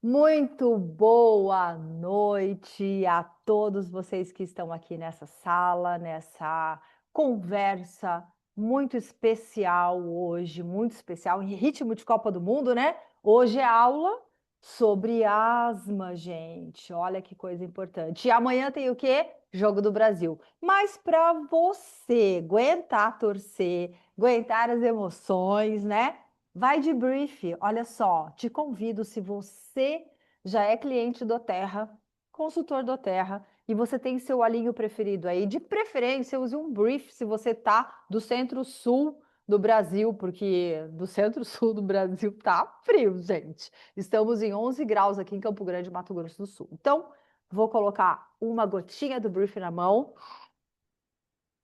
Muito boa noite a todos vocês que estão aqui nessa sala, nessa conversa muito especial hoje, muito especial, em ritmo de Copa do Mundo, né? Hoje é aula sobre asma, gente. Olha que coisa importante. E amanhã tem o quê? Jogo do Brasil. Mas para você aguentar torcer, aguentar as emoções, né? Vai de brief, olha só, te convido, se você já é cliente do Terra, consultor do Terra, e você tem seu alinho preferido aí, de preferência use um brief se você tá do centro-sul do Brasil, porque do centro-sul do Brasil tá frio, gente. Estamos em 11 graus aqui em Campo Grande, Mato Grosso do Sul. Então, vou colocar uma gotinha do brief na mão,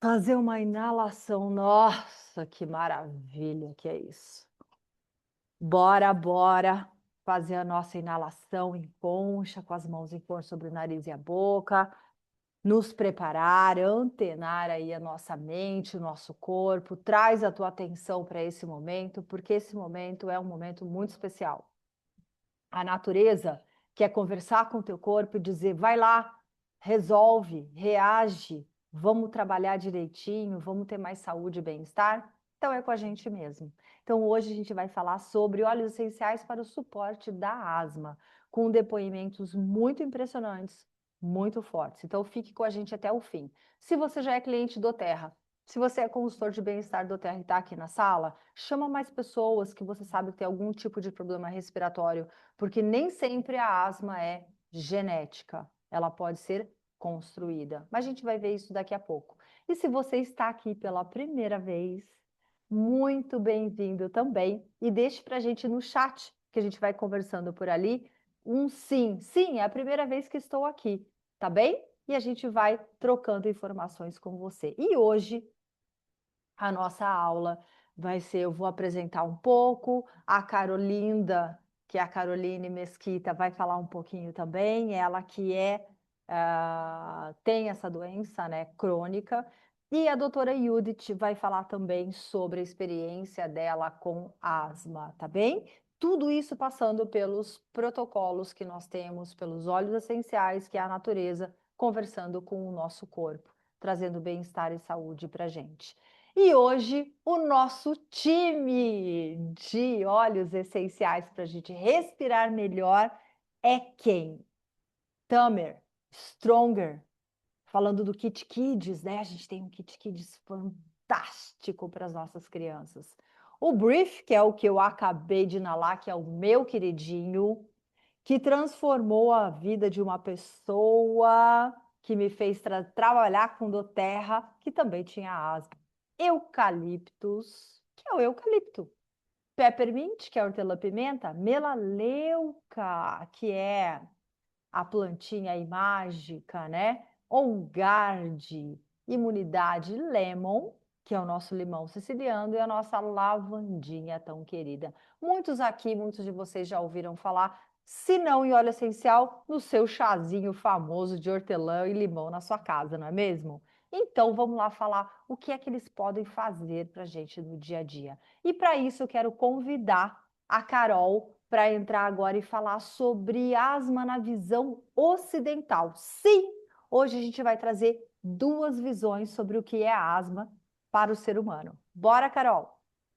fazer uma inalação. Nossa, que maravilha que é isso. Bora fazer a nossa inalação em concha, com as mãos em cor sobre o nariz e a boca, nos preparar, antenar aí a nossa mente, o nosso corpo, traz a tua atenção para esse momento, porque esse momento é um momento muito especial. A natureza quer conversar com o teu corpo e dizer, vai lá, resolve, reage, vamos trabalhar direitinho, vamos ter mais saúde e bem-estar? Então é com a gente mesmo. Então hoje a gente vai falar sobre óleos essenciais para o suporte da asma, com depoimentos muito impressionantes, muito fortes. Então fique com a gente até o fim. Se você já é cliente do Terra, se você é consultor de bem-estar do Terra e está aqui na sala, chama mais pessoas que você sabe que tem algum tipo de problema respiratório, porque nem sempre a asma é genética, ela pode ser construída. Mas a gente vai ver isso daqui a pouco. E se você está aqui pela primeira vez, muito bem-vindo também. E deixe para a gente no chat, que a gente vai conversando por ali, um sim. Sim, é a primeira vez que estou aqui, tá bem? E a gente vai trocando informações com você. E hoje a nossa aula vai ser, eu vou apresentar um pouco, a Carolinda, que é a Caroline Mesquita, vai falar um pouquinho também, ela que tem essa doença, né, crônica, e a doutora Judith vai falar também sobre a experiência dela com asma, tá bem? Tudo isso passando pelos protocolos que nós temos, pelos óleos essenciais, que é a natureza, conversando com o nosso corpo, trazendo bem-estar e saúde para gente. E hoje o nosso time de óleos essenciais para a gente respirar melhor é quem? Tamer, Stronger, falando do Kit Kids, né? A gente tem um Kit Kids fantástico para as nossas crianças. O Brief, que é o que eu acabei de inalar, que é o meu queridinho, que transformou a vida de uma pessoa que me fez trabalhar com doTERRA, que também tinha asma. Eucaliptus, que é o eucalipto. Peppermint, que é a hortelã-pimenta. Melaleuca, que é a plantinha aí mágica, né? On-guard, imunidade lemon, que é o nosso limão siciliano, e a nossa lavandinha tão querida. Muitos aqui, muitos de vocês já ouviram falar, se não em óleo essencial, no seu chazinho famoso de hortelã e limão na sua casa, não é mesmo? Então vamos lá falar o que é que eles podem fazer para a gente no dia a dia. E para isso eu quero convidar a Carol para entrar agora e falar sobre asma na visão ocidental. Sim, hoje a gente vai trazer duas visões sobre o que é a asma para o ser humano. Bora, Carol!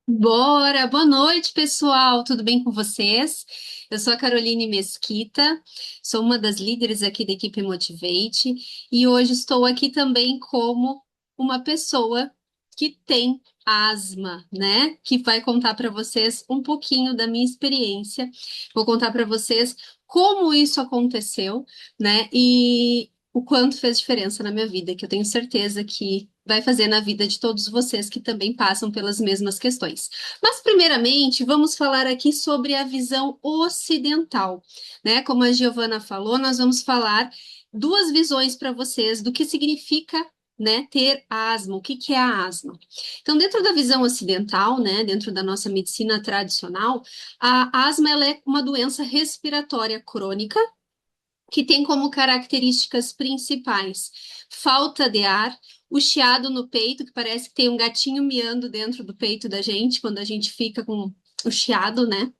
Bora! Boa noite, pessoal. Tudo bem com vocês? Eu sou a Caroline Mesquita, sou uma das líderes aqui da equipe Motivate e hoje estou aqui também como uma pessoa que tem asma, né? Que vai contar para vocês um pouquinho da minha experiência. Vou contar para vocês como isso aconteceu, né? E o quanto fez diferença na minha vida, que eu tenho certeza que vai fazer na vida de todos vocês que também passam pelas mesmas questões. Mas, primeiramente, vamos falar aqui sobre a visão ocidental, né? Como a Giovana falou, nós vamos falar duas visões para vocês do que significa, né, ter asma, o que que é a asma. Então, dentro da visão ocidental, né, dentro da nossa medicina tradicional, a asma ela é uma doença respiratória crônica que tem como características principais falta de ar, o chiado no peito, que parece que tem um gatinho miando dentro do peito da gente quando a gente fica com o chiado, né?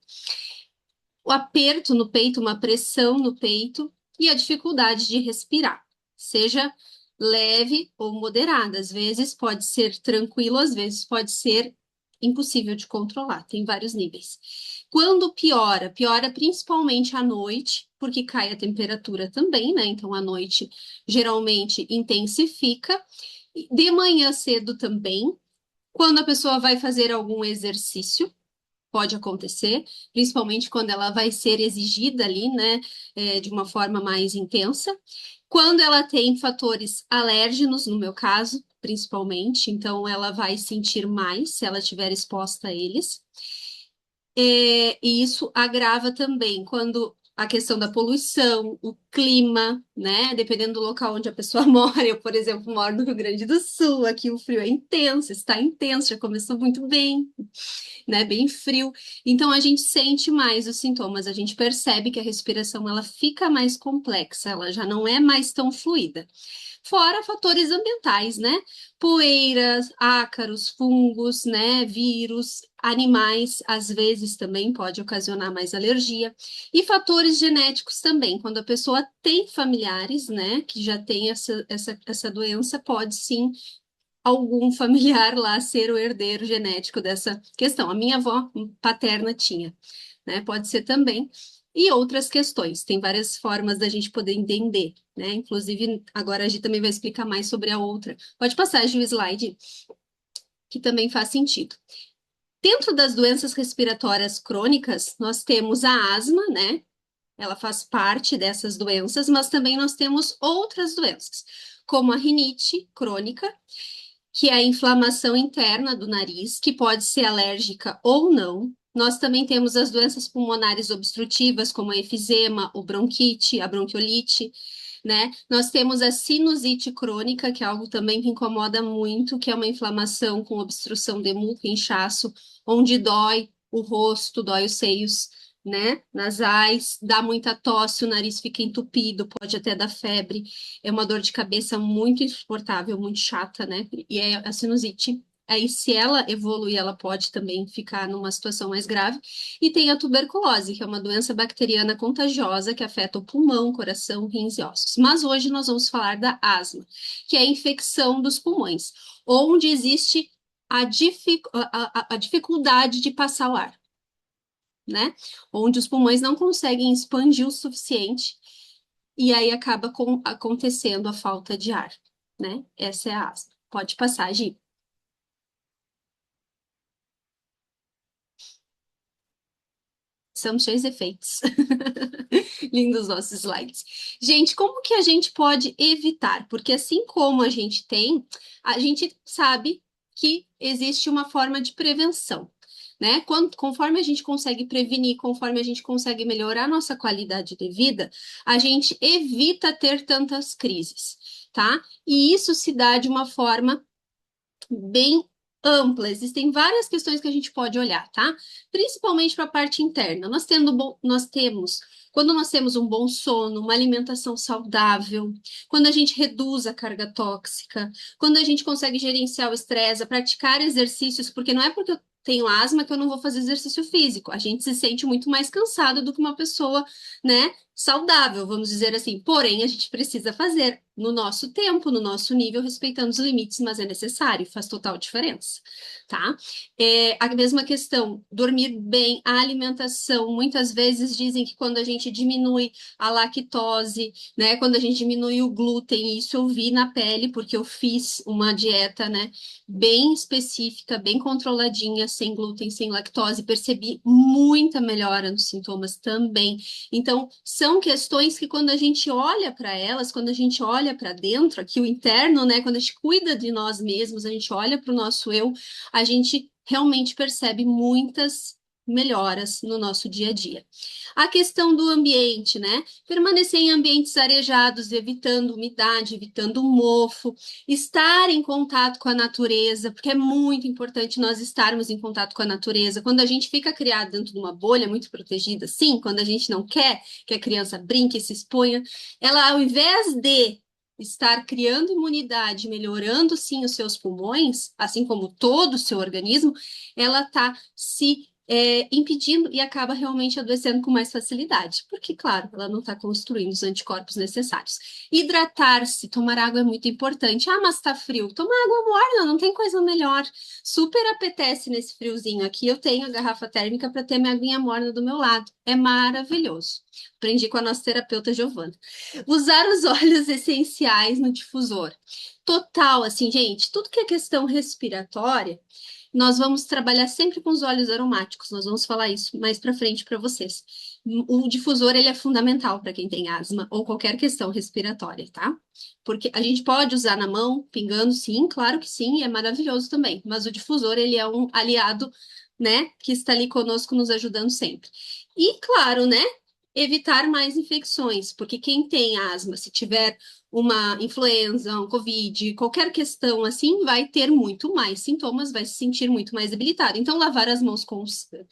o aperto no peito, uma pressão no peito e a dificuldade de respirar, seja leve ou moderada. Às vezes pode ser tranquilo, às vezes pode ser impossível de controlar, tem vários níveis. Quando piora, piora principalmente à noite, porque cai a temperatura também, né? Então à noite geralmente intensifica. De manhã cedo também, quando a pessoa vai fazer algum exercício, pode acontecer, principalmente quando ela vai ser exigida ali, né, de uma forma mais intensa. Quando ela tem fatores alérgenos, no meu caso, principalmente, então ela vai sentir mais se ela estiver exposta a eles. E isso agrava também quando a questão da poluição, o clima, né? Dependendo do local onde a pessoa mora. Eu, por exemplo, moro no Rio Grande do Sul, aqui o frio é intenso, está intenso, já começou muito bem, né? Bem frio. Então a gente sente mais os sintomas, a gente percebe que a respiração ela fica mais complexa, ela já não é mais tão fluida. Fora fatores ambientais, né? Poeiras, ácaros, fungos, né? Vírus, animais, às vezes também pode ocasionar mais alergia. E fatores genéticos também. Quando a pessoa tem familiares, né? Que já tem essa doença, pode sim algum familiar lá ser o herdeiro genético dessa questão. A minha avó paterna tinha, né? Pode ser também. E outras questões, tem várias formas da gente poder entender, né? Inclusive, agora a gente também vai explicar mais sobre a outra. Pode passar, Gil, o slide, que também faz sentido. Dentro das doenças respiratórias crônicas, nós temos a asma, né? Ela faz parte dessas doenças, mas também nós temos outras doenças, como a rinite crônica, que é a inflamação interna do nariz, que pode ser alérgica ou não. Nós também temos as doenças pulmonares obstrutivas, como a efizema, o bronquite, a bronquiolite, né? Nós temos a sinusite crônica, que é algo também que incomoda muito, que é uma inflamação com obstrução de muco, inchaço, onde dói o rosto, dói os seios, né? Nasais, dá muita tosse, o nariz fica entupido, pode até dar febre. É uma dor de cabeça muito insuportável, muito chata, né? E é a sinusite. Aí, se ela evoluir, ela pode também ficar numa situação mais grave. E tem a tuberculose, que é uma doença bacteriana contagiosa que afeta o pulmão, coração, rins e ossos. Mas hoje nós vamos falar da asma, que é a infecção dos pulmões, onde existe a dificuldade de passar o ar, né? Onde os pulmões não conseguem expandir o suficiente e aí acaba acontecendo a falta de ar, né? Essa é a asma. Pode passar, Gi. São cheios de efeitos. Lindos nossos slides. Gente, como que a gente pode evitar? Porque assim como a gente sabe que existe uma forma de prevenção, né? Conforme a gente consegue prevenir, conforme a gente consegue melhorar a nossa qualidade de vida, a gente evita ter tantas crises, tá? E isso se dá de uma forma bem ampla. Existem várias questões que a gente pode olhar, tá? Principalmente para a parte interna. Quando nós temos um bom sono, uma alimentação saudável, quando a gente reduz a carga tóxica, quando a gente consegue gerenciar o estresse, praticar exercícios, porque não é porque eu tenho asma que eu não vou fazer exercício físico. A gente se sente muito mais cansado do que uma pessoa, né, saudável, vamos dizer assim. Porém, a gente precisa fazer no nosso tempo, no nosso nível, respeitando os limites, mas é necessário, faz total diferença, tá? A mesma questão, dormir bem, a alimentação, muitas vezes dizem que quando a gente diminui a lactose, né, quando a gente diminui o glúten, isso eu vi na pele, porque eu fiz uma dieta, né, bem específica, bem controladinha, sem glúten, sem lactose, percebi muita melhora nos sintomas também. Então, são questões que quando a gente olha para elas, quando a gente olha para dentro, aqui o interno, né, quando a gente cuida de nós mesmos, a gente olha para o nosso eu, a gente realmente percebe muitas melhoras no nosso dia a dia. A questão do ambiente, né? Permanecer em ambientes arejados, evitando umidade, evitando mofo, estar em contato com a natureza, porque é muito importante nós estarmos em contato com a natureza. Quando a gente fica criado dentro de uma bolha muito protegida, sim, quando a gente não quer que a criança brinque e se exponha, ela, ao invés de estar criando imunidade, melhorando sim os seus pulmões, assim como todo o seu organismo, ela está se impedindo e acaba realmente adoecendo com mais facilidade, porque, claro, ela não está construindo os anticorpos necessários. Hidratar-se, tomar água é muito importante. Ah, mas tá frio. Toma água morna, não tem coisa melhor. Super apetece nesse friozinho aqui. Eu tenho a garrafa térmica para ter minha aguinha morna do meu lado. É maravilhoso. Aprendi com a nossa terapeuta Giovana. Usar os óleos essenciais no difusor. Total, assim, gente, tudo que é questão respiratória, nós vamos trabalhar sempre com os óleos aromáticos. Nós vamos falar isso mais para frente para vocês. O difusor ele é fundamental para quem tem asma ou qualquer questão respiratória, tá? Porque a gente pode usar na mão, pingando, sim, claro que sim, é maravilhoso também. Mas o difusor ele é um aliado, né, que está ali conosco nos ajudando sempre. E claro, né, evitar mais infecções, porque quem tem asma, se tiver uma influenza, um COVID, qualquer questão assim, vai ter muito mais sintomas, vai se sentir muito mais debilitado. Então, lavar as mãos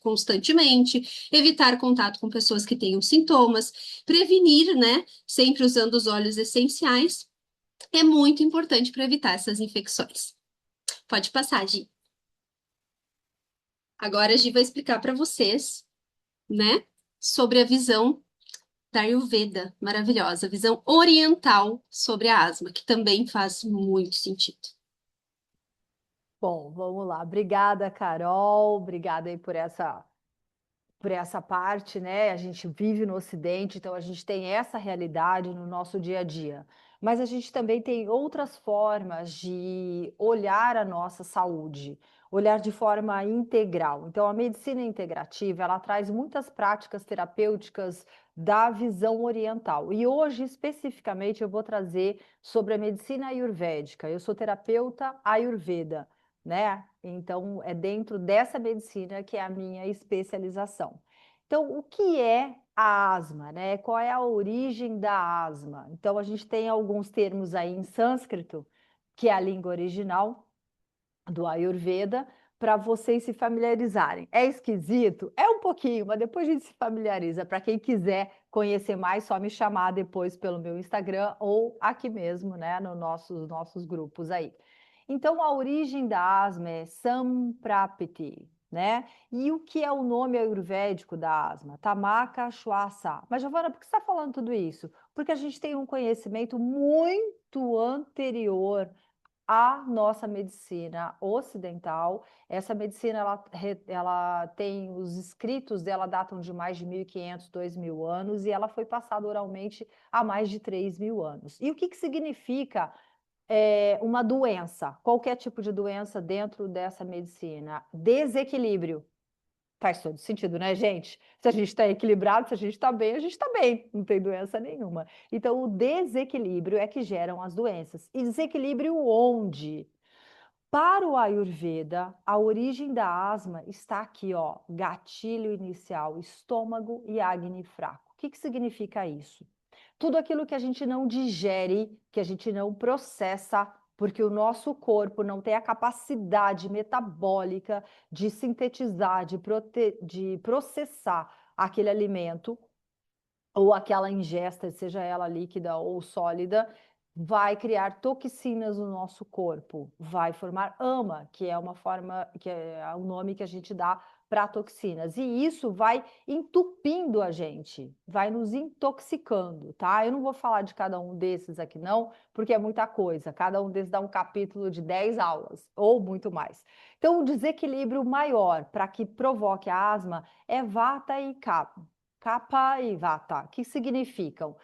constantemente, evitar contato com pessoas que tenham sintomas, prevenir, né? Sempre usando os óleos essenciais, é muito importante para evitar essas infecções. Pode passar, Gi. Agora a Gi vai explicar para vocês, né, sobre a visão da Ayurveda, maravilhosa, visão oriental sobre a asma, que também faz muito sentido. Bom, vamos lá. Obrigada, Carol. Obrigada aí por essa parte, né? A gente vive no Ocidente, então a gente tem essa realidade no nosso dia a dia. Mas a gente também tem outras formas de olhar a nossa saúde, olhar de forma integral. Então, a medicina integrativa, ela traz muitas práticas terapêuticas da visão oriental. E hoje, especificamente, eu vou trazer sobre a medicina ayurvédica. Eu sou terapeuta Ayurveda, né? Então, é dentro dessa medicina que é a minha especialização. Então, o que é a asma, né? Qual é a origem da asma? Então, a gente tem alguns termos aí em sânscrito, que é a língua original do Ayurveda, para vocês se familiarizarem. É esquisito? É um pouquinho, mas depois a gente se familiariza. Para quem quiser conhecer mais, só me chamar depois pelo meu Instagram ou aqui mesmo, né, nos nossos grupos aí. Então, a origem da asma é Samprapati, né? E o que é o nome ayurvédico da asma? Tamaka Shwasa. Mas, Giovana, por que você está falando tudo isso? Porque a gente tem um conhecimento muito anterior à nossa medicina ocidental. Essa medicina, ela tem, os escritos dela datam de mais de 1.500, 2.000 anos, e ela foi passada oralmente há mais de 3.000 anos. E o que significa uma doença? Qualquer tipo de doença dentro dessa medicina? Desequilíbrio. Faz todo sentido, né, gente? Se a gente está equilibrado, se a gente está bem, a gente está bem, não tem doença nenhuma. Então, o desequilíbrio é que geram as doenças. E desequilíbrio onde? Para o Ayurveda, a origem da asma está aqui, ó, gatilho inicial, estômago e Agni fraco. O que significa isso? Tudo aquilo que a gente não digere, que a gente não processa, porque o nosso corpo não tem a capacidade metabólica de sintetizar, de processar aquele alimento ou aquela ingesta, seja ela líquida ou sólida, vai criar toxinas no nosso corpo, vai formar AMA, que é uma forma, que é o nome que a gente dá para toxinas. E isso vai entupindo a gente, vai nos intoxicando, tá? Eu não vou falar de cada um desses aqui não, porque é muita coisa. Cada um desses dá um capítulo de 10 aulas ou muito mais. Então, o desequilíbrio maior para que provoque a asma é vata e kapha. Kapha e vata, que significam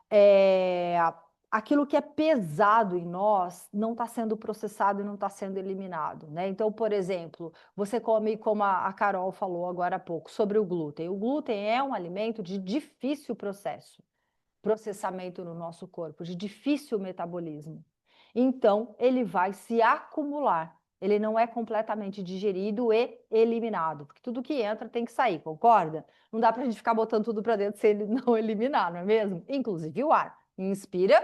é, aquilo que é pesado em nós não está sendo processado e não está sendo eliminado, né? Então, por exemplo, você come, como a Carol falou agora há pouco, sobre o glúten. O glúten é um alimento de difícil processamento no nosso corpo, de difícil metabolismo. Então, ele vai se acumular. Ele não é completamente digerido e eliminado, porque tudo que entra tem que sair, concorda? Não dá para a gente ficar botando tudo para dentro sem ele não eliminar, não é mesmo? Inclusive o ar. Inspira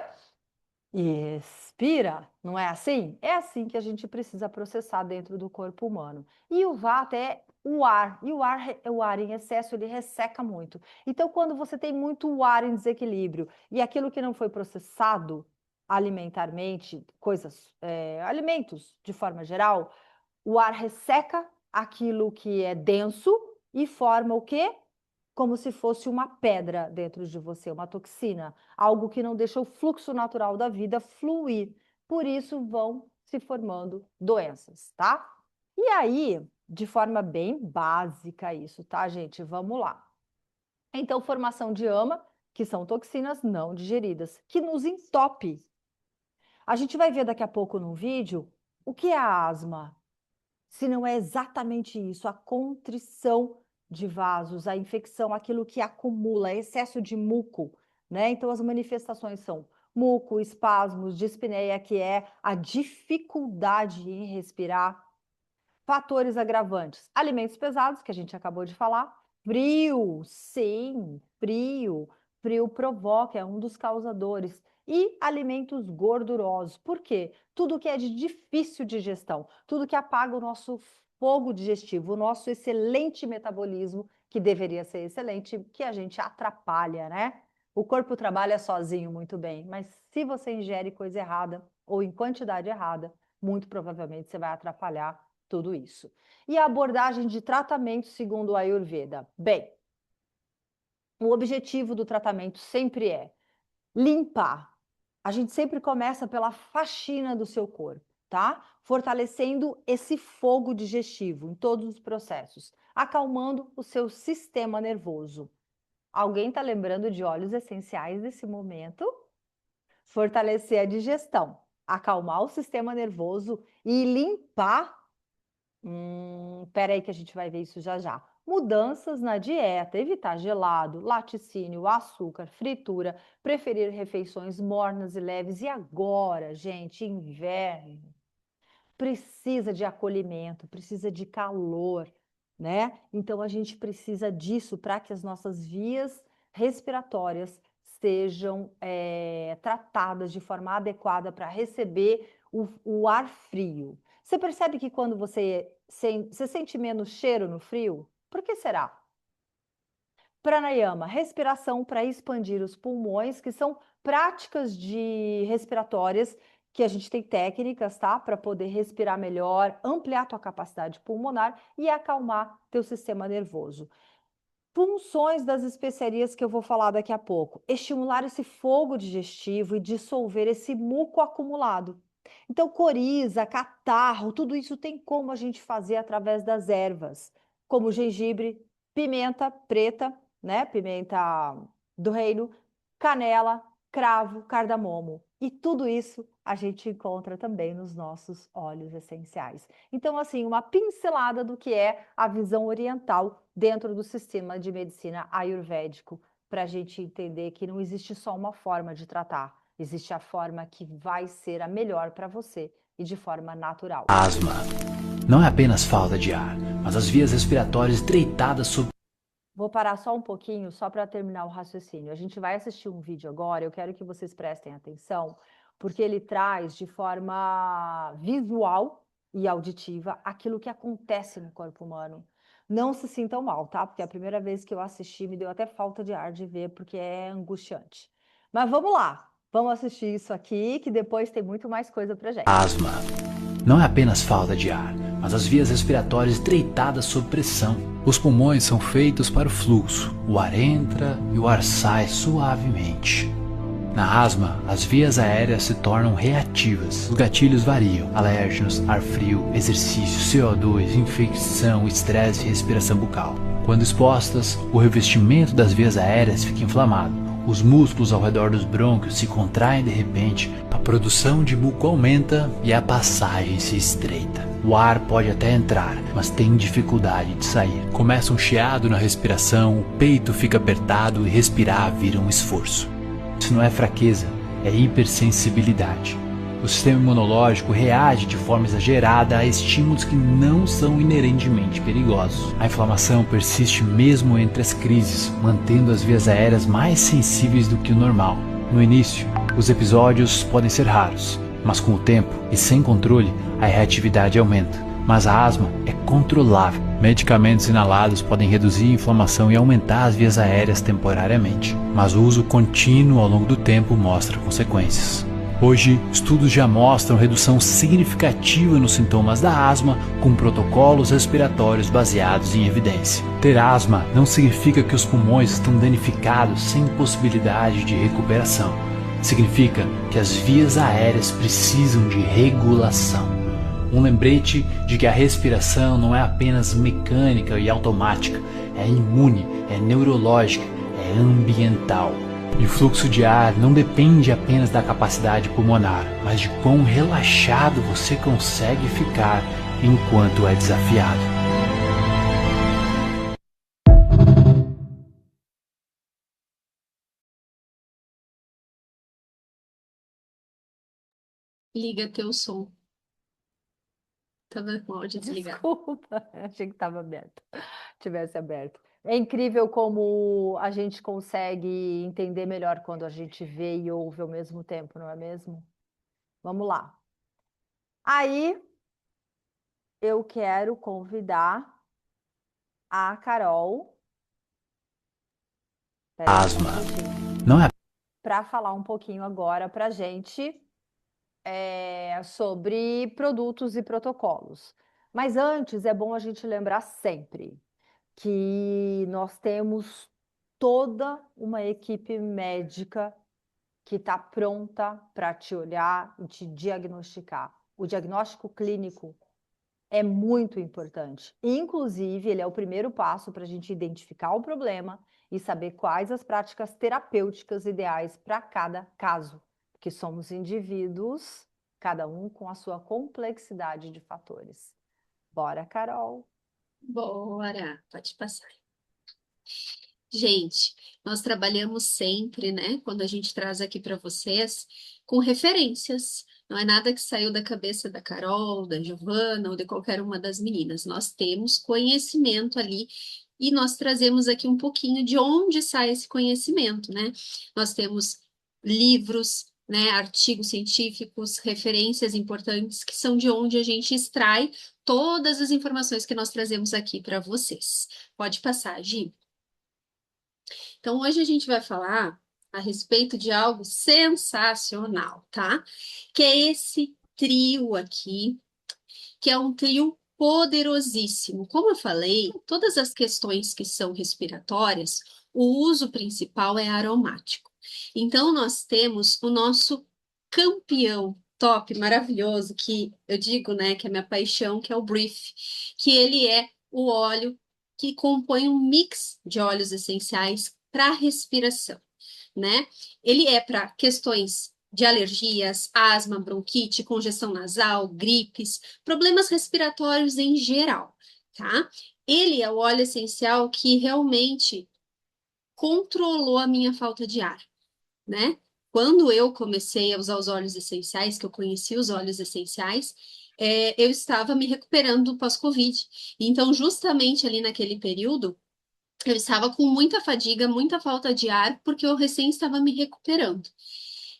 e expira, não é assim? É assim que a gente precisa processar dentro do corpo humano. E o vata é o ar, e o ar em excesso ele resseca muito. Então, quando você tem muito ar em desequilíbrio e aquilo que não foi processado alimentarmente, alimentos de forma geral, o ar resseca aquilo que é denso e forma o quê? Como se fosse uma pedra dentro de você, uma toxina, algo que não deixa o fluxo natural da vida fluir. Por isso vão se formando doenças, tá? E aí, de forma bem básica isso, tá, gente? Vamos lá. Então, formação de AMA, que são toxinas não digeridas, que nos entope. A gente vai ver daqui a pouco no vídeo o que é a asma, se não é exatamente isso, a contrição de vasos, a infecção, aquilo que acumula, excesso de muco, né? Então, as manifestações são muco, espasmos, dispneia, que é a dificuldade em respirar. Fatores agravantes, alimentos pesados, que a gente acabou de falar, frio, sim, frio. Frio provoca, é um dos causadores. E alimentos gordurosos. Por quê? Tudo que é de difícil digestão, tudo que apaga o nosso fogo digestivo, o nosso excelente metabolismo, que deveria ser excelente, que a gente atrapalha, né? O corpo trabalha sozinho muito bem, mas se você ingere coisa errada ou em quantidade errada, muito provavelmente você vai atrapalhar tudo isso. E a abordagem de tratamento segundo o Ayurveda? Bem, o objetivo do tratamento sempre é limpar. A gente sempre começa pela faxina do seu corpo, tá? Fortalecendo esse fogo digestivo em todos os processos, acalmando o seu sistema nervoso. Alguém está lembrando de óleos essenciais nesse momento? Fortalecer a digestão, acalmar o sistema nervoso e limpar. Espera aí que a gente vai ver isso já já. Mudanças na dieta, evitar gelado, laticínio, açúcar, fritura, preferir refeições mornas e leves. E agora, gente, inverno, precisa de acolhimento, precisa de calor, né? Então a gente precisa disso para que as nossas vias respiratórias sejam tratadas de forma adequada para receber o ar frio. Você percebe que quando você sente menos cheiro no frio? Por que será? Pranayama, respiração para expandir os pulmões, que são práticas respiratórias que a gente tem técnicas, tá? Para poder respirar melhor, ampliar tua capacidade pulmonar e acalmar teu sistema nervoso. Funções das especiarias que eu vou falar daqui a pouco. Estimular esse fogo digestivo e dissolver esse muco acumulado. Então, coriza, catarro, tudo isso tem como a gente fazer através das ervas, como gengibre, pimenta preta, né? Pimenta do reino, canela, cravo, cardamomo. E tudo isso a gente encontra também nos nossos óleos essenciais. Então, assim, uma pincelada do que é a visão oriental dentro do sistema de medicina ayurvédico, para a gente entender que não existe só uma forma de tratar, existe a forma que vai ser a melhor para você e de forma natural. Asma não é apenas falta de ar, mas as vias respiratórias estreitadas sobre... Vou parar só um pouquinho, só para terminar o raciocínio. A gente vai assistir um vídeo agora, eu quero que vocês prestem atenção, porque ele traz de forma visual e auditiva aquilo que acontece no corpo humano. Não se sintam mal, tá? Porque a primeira vez que eu assisti me deu até falta de ar de ver, porque é angustiante. Mas vamos lá, vamos assistir isso aqui, que depois tem muito mais coisa pra gente. Asma não é apenas falta de ar, mas as vias respiratórias estreitadas sob pressão. Os pulmões são feitos para o fluxo, o ar entra e o ar sai suavemente. Na asma, as vias aéreas se tornam reativas. Os gatilhos variam: alérgenos, ar frio, exercício, CO2, infecção, estresse e respiração bucal. Quando expostas, o revestimento das vias aéreas fica inflamado. Os músculos ao redor dos brônquios se contraem de repente, a produção de muco aumenta e a passagem se estreita. O ar pode até entrar, mas tem dificuldade de sair. Começa um chiado na respiração, o peito fica apertado e respirar vira um esforço. Isso não é fraqueza, é hipersensibilidade. O sistema imunológico reage de forma exagerada a estímulos que não são inerentemente perigosos. A inflamação persiste mesmo entre as crises, mantendo as vias aéreas mais sensíveis do que o normal. No início, os episódios podem ser raros, mas com o tempo e sem controle, a reatividade aumenta. Mas a asma é controlável. Medicamentos inalados podem reduzir a inflamação e aumentar as vias aéreas temporariamente, mas o uso contínuo ao longo do tempo mostra consequências. Hoje, estudos já mostram redução significativa nos sintomas da asma com protocolos respiratórios baseados em evidência. Ter asma não significa que os pulmões estão danificados sem possibilidade de recuperação. Significa que as vias aéreas precisam de regulação. Um lembrete de que a respiração não é apenas mecânica e automática, é imune, é neurológica, é ambiental. E o fluxo de ar não depende apenas da capacidade pulmonar, mas de quão relaxado você consegue ficar enquanto é desafiado. Liga teu som. Tava com o áudio desligado. Desculpa, achei que estava aberto. Tivesse aberto. É incrível como a gente consegue entender melhor quando a gente vê e ouve ao mesmo tempo, não é mesmo? Vamos lá. Aí eu quero convidar a Carol. Asma não é Para falar um pouquinho agora para a gente sobre produtos e protocolos. Mas antes é bom a gente lembrar sempre que nós temos toda uma equipe médica que está pronta para te olhar e te diagnosticar. O diagnóstico clínico é muito importante. Inclusive, ele é o primeiro passo para a gente identificar o problema e saber quais as práticas terapêuticas ideais para cada caso, porque somos indivíduos, cada um com a sua complexidade de fatores. Bora, Carol! Bora, pode passar. Gente, nós trabalhamos sempre, né, quando a gente traz aqui para vocês, com referências. Não é nada que saiu da cabeça da Carol, da Giovana ou de qualquer uma das meninas. Nós temos conhecimento ali e nós trazemos aqui um pouquinho de onde sai esse conhecimento, né? Nós temos livros, né, artigos científicos, referências importantes que são de onde a gente extrai todas as informações que nós trazemos aqui para vocês. Pode passar, Gi. Então, hoje a gente vai falar a respeito de algo sensacional, tá? Que é esse trio aqui, que é um trio poderosíssimo. Como eu falei, todas as questões que são respiratórias, o uso principal é aromático. Então, nós temos o nosso campeão top, maravilhoso, que eu digo, né, que é minha paixão, que é o Brief, que ele é o óleo que compõe um mix de óleos essenciais para respiração, né? Ele é para questões de alergias, asma, bronquite, congestão nasal, gripes, problemas respiratórios em geral, tá? Ele é o óleo essencial que realmente controlou a minha falta de ar, né? Quando eu comecei a usar os óleos essenciais, que eu conheci os óleos essenciais, eu estava me recuperando do pós-Covid. Então, justamente ali naquele período, eu estava com muita fadiga, muita falta de ar, porque eu recém estava me recuperando.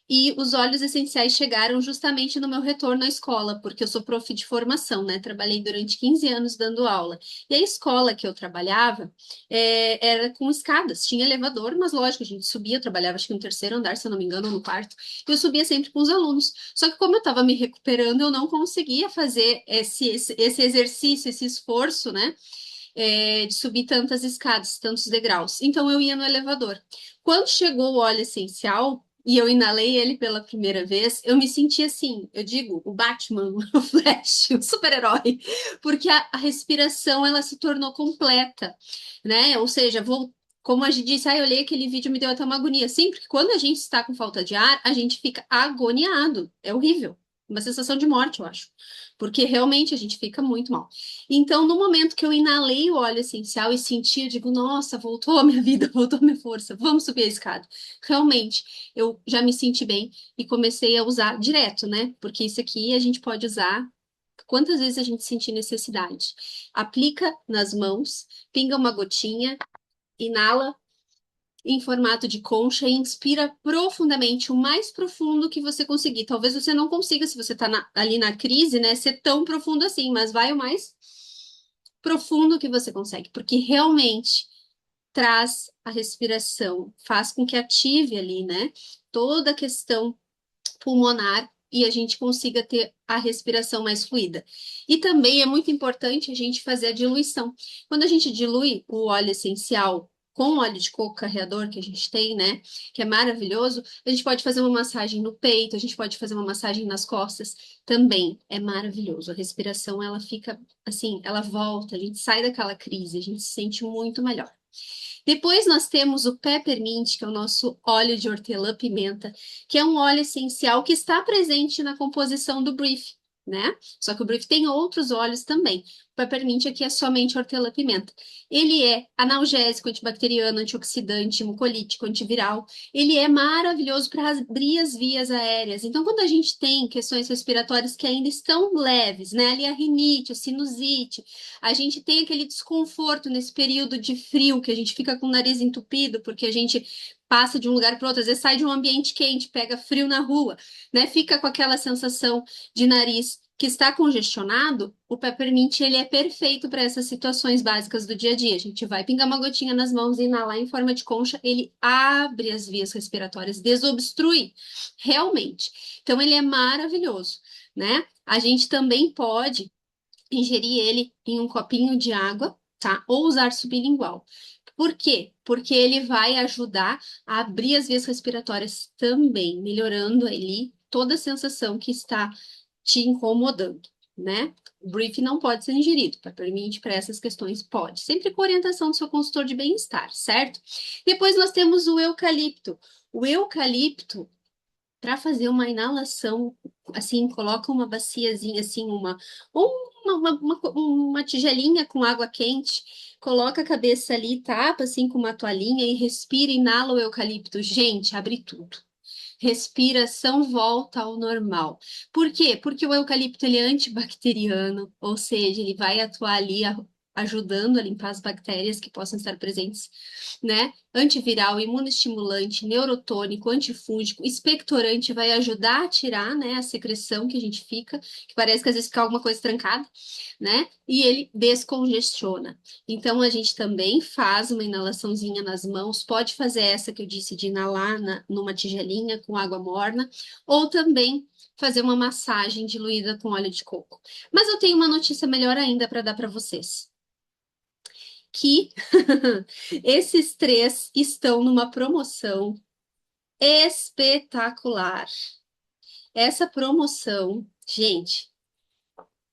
E os óleos essenciais chegaram justamente no meu retorno à escola, porque eu sou prof de formação, né? Trabalhei durante 15 anos dando aula. E a escola que eu trabalhava era com escadas, tinha elevador, mas lógico, a gente subia, eu trabalhava acho que no terceiro andar, se eu não me engano, ou no quarto, e eu subia sempre com os alunos. Só que como eu estava me recuperando, eu não conseguia fazer esse exercício, esse esforço, né? De subir tantas escadas, tantos degraus. Então eu ia no elevador. Quando chegou o óleo essencial e eu inalei ele pela primeira vez, eu me senti assim, eu digo, o Batman, o Flash, o super-herói, porque a respiração ela se tornou completa, né? Ou seja, como a gente disse, eu olhei aquele vídeo, me deu até uma agonia. Sim, porque quando a gente está com falta de ar, a gente fica agoniado. É horrível. Uma sensação de morte, eu acho. Porque realmente a gente fica muito mal. Então, no momento que eu inalei o óleo essencial e senti, eu digo, nossa, voltou a minha vida, voltou a minha força, vamos subir a escada. Realmente, eu já me senti bem e comecei a usar direto, né? Porque isso aqui a gente pode usar quantas vezes a gente sentir necessidade. Aplica nas mãos, pinga uma gotinha, inala em formato de concha e inspira profundamente, o mais profundo que você conseguir. Talvez você não consiga, se você está ali na crise, né, ser tão profundo assim, mas vai o mais profundo que você consegue, porque realmente traz a respiração, faz com que ative ali, né, toda a questão pulmonar e a gente consiga ter a respiração mais fluida. E também é muito importante a gente fazer a diluição. Quando a gente dilui o óleo essencial com o óleo de coco carreador que a gente tem, né, que é maravilhoso, a gente pode fazer uma massagem no peito, a gente pode fazer uma massagem nas costas, também é maravilhoso. A respiração, ela fica assim, ela volta, a gente sai daquela crise, a gente se sente muito melhor. Depois nós temos o peppermint, que é o nosso óleo de hortelã-pimenta, que é um óleo essencial que está presente na composição do brief, né? Só que o brief tem outros óleos também. O peppermint aqui é somente hortelã-pimenta. Ele é analgésico, antibacteriano, antioxidante, mucolítico, antiviral. Ele é maravilhoso para abrir as vias aéreas. Então, quando a gente tem questões respiratórias que ainda estão leves, né? Ali a rinite, a sinusite, a gente tem aquele desconforto nesse período de frio, que a gente fica com o nariz entupido, porque a gente passa de um lugar para outro, às vezes sai de um ambiente quente, pega frio na rua, né? Fica com aquela sensação de nariz que está congestionado, o peppermint ele é perfeito para essas situações básicas do dia a dia. A gente vai pingar uma gotinha nas mãos e inalar em forma de concha, ele abre as vias respiratórias, desobstrui, realmente. Então ele é maravilhoso, né? A gente também pode ingerir ele em um copinho de água, tá? Ou usar sublingual. Por quê? Porque ele vai ajudar a abrir as vias respiratórias também, melhorando ali toda a sensação que está te incomodando, né? O brief não pode ser ingerido, peppermint para essas questões pode, sempre com orientação do seu consultor de bem-estar, certo? Depois nós temos o eucalipto. O eucalipto, para fazer uma inalação, assim, coloca uma baciazinha, assim, ou uma tigelinha com água quente, coloca a cabeça ali, tapa, assim, com uma toalhinha e respira, inala o eucalipto. Gente, abre tudo. Respiração volta ao normal. Por quê? Porque o eucalipto ele é antibacteriano, ou seja, ele vai atuar ali ajudando a limpar as bactérias que possam estar presentes, né? Antiviral, imunoestimulante, neurotônico, antifúngico, expectorante, vai ajudar a tirar, né, a secreção que a gente fica, que parece que às vezes fica alguma coisa trancada, né? E ele descongestiona. Então, a gente também faz uma inalaçãozinha nas mãos, pode fazer essa que eu disse de inalar numa tigelinha com água morna, ou também fazer uma massagem diluída com óleo de coco. Mas eu tenho uma notícia melhor ainda para dar para vocês. Que esses três estão numa promoção espetacular. Essa promoção, gente,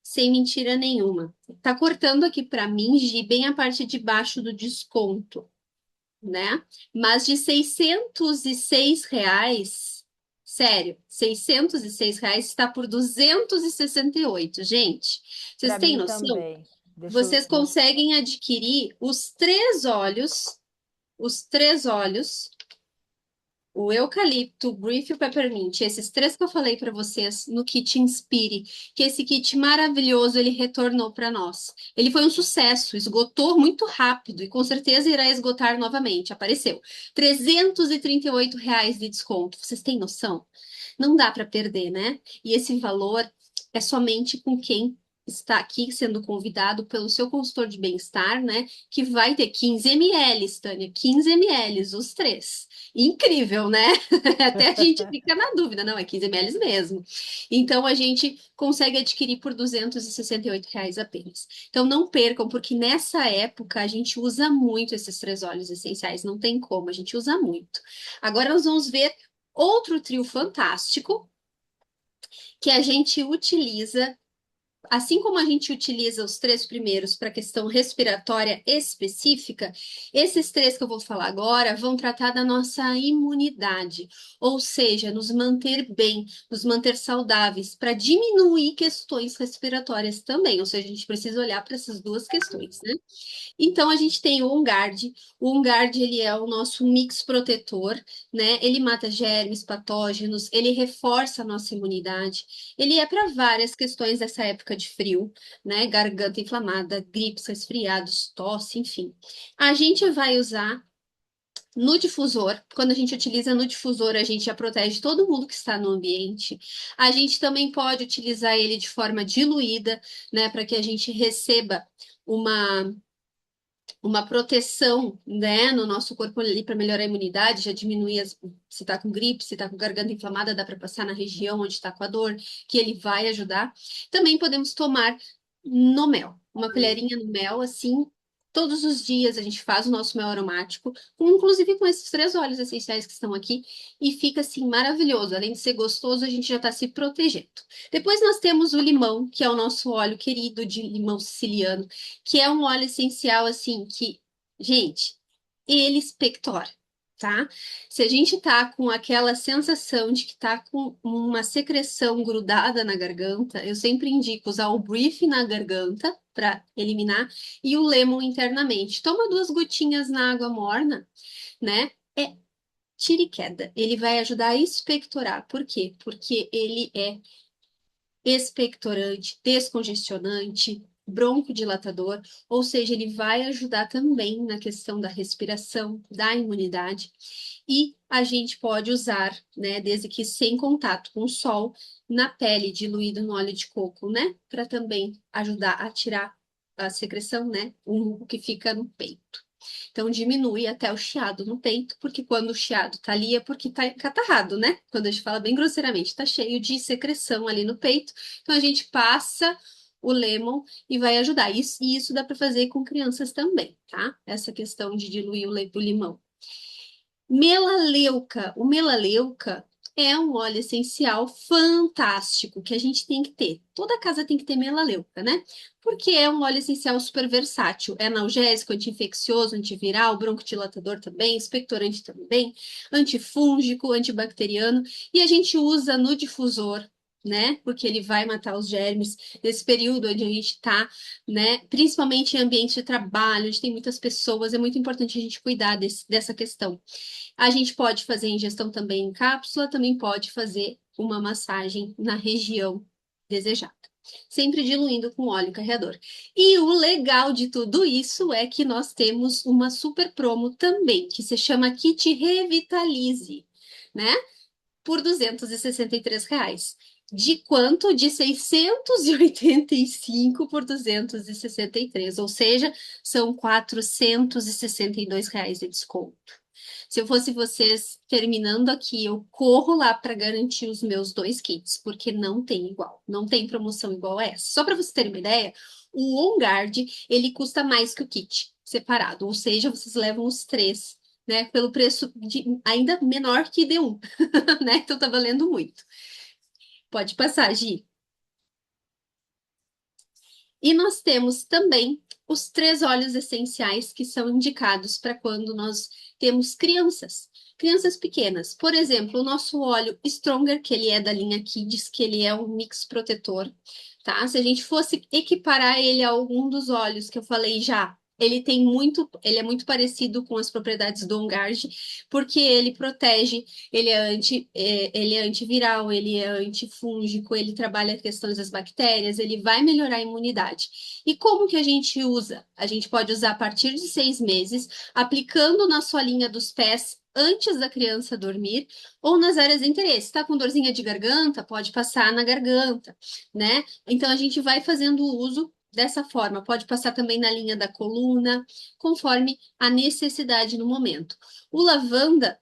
sem mentira nenhuma, tá cortando aqui para mim, Gi, bem a parte de baixo do desconto, né? Mas de R$ 606, sério, R$ 606 está por 268, gente. Vocês Para têm mim noção? também. Deixa eu, Vocês conseguem adquirir os três óleos, o eucalipto, o brief e o peppermint, esses três que eu falei para vocês no kit Inspire, que esse kit maravilhoso ele retornou para nós. Ele foi um sucesso, esgotou muito rápido e com certeza irá esgotar novamente. Apareceu R$ 338 de desconto. Vocês têm noção? Não dá para perder, né? E esse valor é somente com quem está aqui sendo convidado pelo seu consultor de bem-estar, né? Que vai ter 15 ml, Tânia, 15 ml, os três. Incrível, né? Até a gente fica na dúvida, não, é 15 ml mesmo. Então a gente consegue adquirir por R$ 268 apenas. Então não percam, porque nessa época a gente usa muito esses três óleos essenciais, não tem como, a gente usa muito. Agora nós vamos ver outro trio fantástico que a gente utiliza. Assim como a gente utiliza os três primeiros para questão respiratória específica, esses três que eu vou falar agora vão tratar da nossa imunidade, ou seja, nos manter bem, nos manter saudáveis, para diminuir questões respiratórias também. Ou seja, a gente precisa olhar para essas duas questões, né? Então, a gente tem o OnGuard. O OnGuard, ele é o nosso mix protetor, né? Ele mata germes, patógenos, ele reforça a nossa imunidade. Ele é para várias questões dessa época de frio, né? Garganta inflamada, gripes, resfriados, tosse, enfim. A gente vai usar no difusor. Quando a gente utiliza no difusor, a gente já protege todo mundo que está no ambiente. A gente também pode utilizar ele de forma diluída, né? Para que a gente receba uma uma proteção, né, no nosso corpo ali para melhorar a imunidade, já diminui se tá com gripe, se tá com garganta inflamada, dá para passar na região onde está com a dor, que ele vai ajudar. Também podemos tomar no mel, uma colherinha no mel, assim, todos os dias a gente faz o nosso mel aromático, inclusive com esses 3 óleos essenciais que estão aqui, e fica assim maravilhoso. Além de ser gostoso, a gente já está se protegendo. Depois nós temos o limão, que é o nosso óleo querido de limão siciliano, que é um óleo essencial, assim, que, gente, ele expectora, tá? Se a gente tá com aquela sensação de que tá com uma secreção grudada na garganta, eu sempre indico usar o Brief na garganta para eliminar e o Lemon internamente. Toma 2 gotinhas na água morna, né? É tira e queda. Ele vai ajudar a expectorar. Por quê? Porque ele é expectorante, descongestionante, broncodilatador, ou seja, ele vai ajudar também na questão da respiração, da imunidade. E a gente pode usar, né, desde que sem contato com o sol, na pele diluído no óleo de coco, né, para também ajudar a tirar a secreção, né, o muco que fica no peito. Então, diminui até o chiado no peito, porque quando o chiado tá ali é porque tá catarrado, né? Quando a gente fala bem grosseiramente, tá cheio de secreção ali no peito. Então, a gente passa o lemon e vai ajudar. E isso dá para fazer com crianças também, tá? Essa questão de diluir o limão. Melaleuca. O melaleuca é um óleo essencial fantástico que a gente tem que ter. Toda casa tem que ter melaleuca, né? Porque é um óleo essencial super versátil. É analgésico, anti-infeccioso, antiviral, broncodilatador também, expectorante também, antifúngico, antibacteriano. E a gente usa no difusor, né? Porque ele vai matar os germes nesse período onde a gente está, né? Principalmente em ambiente de trabalho, onde tem muitas pessoas, é muito importante a gente cuidar dessa questão. A gente pode fazer ingestão também em cápsula, também pode fazer uma massagem na região desejada. Sempre diluindo com óleo carreador. E o legal de tudo isso é que nós temos uma super promo também, que se chama Kit Revitalize, né? Por R$ 263. De quanto? De 685 por 263, ou seja, são R$ 462 de desconto. Se eu fosse vocês, terminando aqui, eu corro lá para garantir os meus 2 kits, porque não tem igual, não tem promoção igual a essa. Só para vocês terem uma ideia, o OnGuard, ele custa mais que o kit separado, ou seja, vocês levam os 3, né, pelo preço ainda menor que D1, né? Então tá valendo muito. Pode passar, Gi. E nós temos também os 3 óleos essenciais que são indicados para quando nós temos crianças, crianças pequenas. Por exemplo, o nosso óleo Stronger, que ele é da linha Kids, que ele é um mix protetor, tá? Se a gente fosse equiparar ele a algum dos óleos que eu falei já, ele é muito parecido com as propriedades do OnGuard, porque ele protege, ele é antiviral, ele é antifúngico, ele trabalha questões das bactérias, ele vai melhorar a imunidade. E como que a gente usa? A gente pode usar a partir de 6 meses, aplicando na solinha dos pés antes da criança dormir ou nas áreas de interesse. Está com dorzinha de garganta? Pode passar na garganta, né? Então a gente vai fazendo o uso dessa forma. Pode passar também na linha da coluna, conforme a necessidade no momento. O lavanda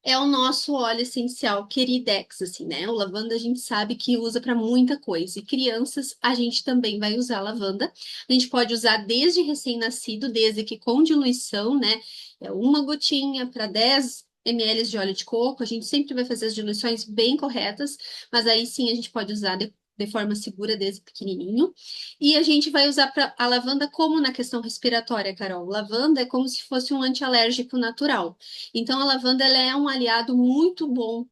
é o nosso óleo essencial queridex, assim, né? O lavanda a gente sabe que usa para muita coisa. E crianças, a gente também vai usar lavanda. A gente pode usar desde recém-nascido, desde que com diluição, né? É 1 gotinha para 10 ml de óleo de coco. A gente sempre vai fazer as diluições bem corretas, mas aí sim a gente pode usar de forma segura desde pequenininho. E a gente vai usar a lavanda como na questão respiratória, Carol. Lavanda é como se fosse um antialérgico natural. Então, a lavanda ela é um aliado muito bom,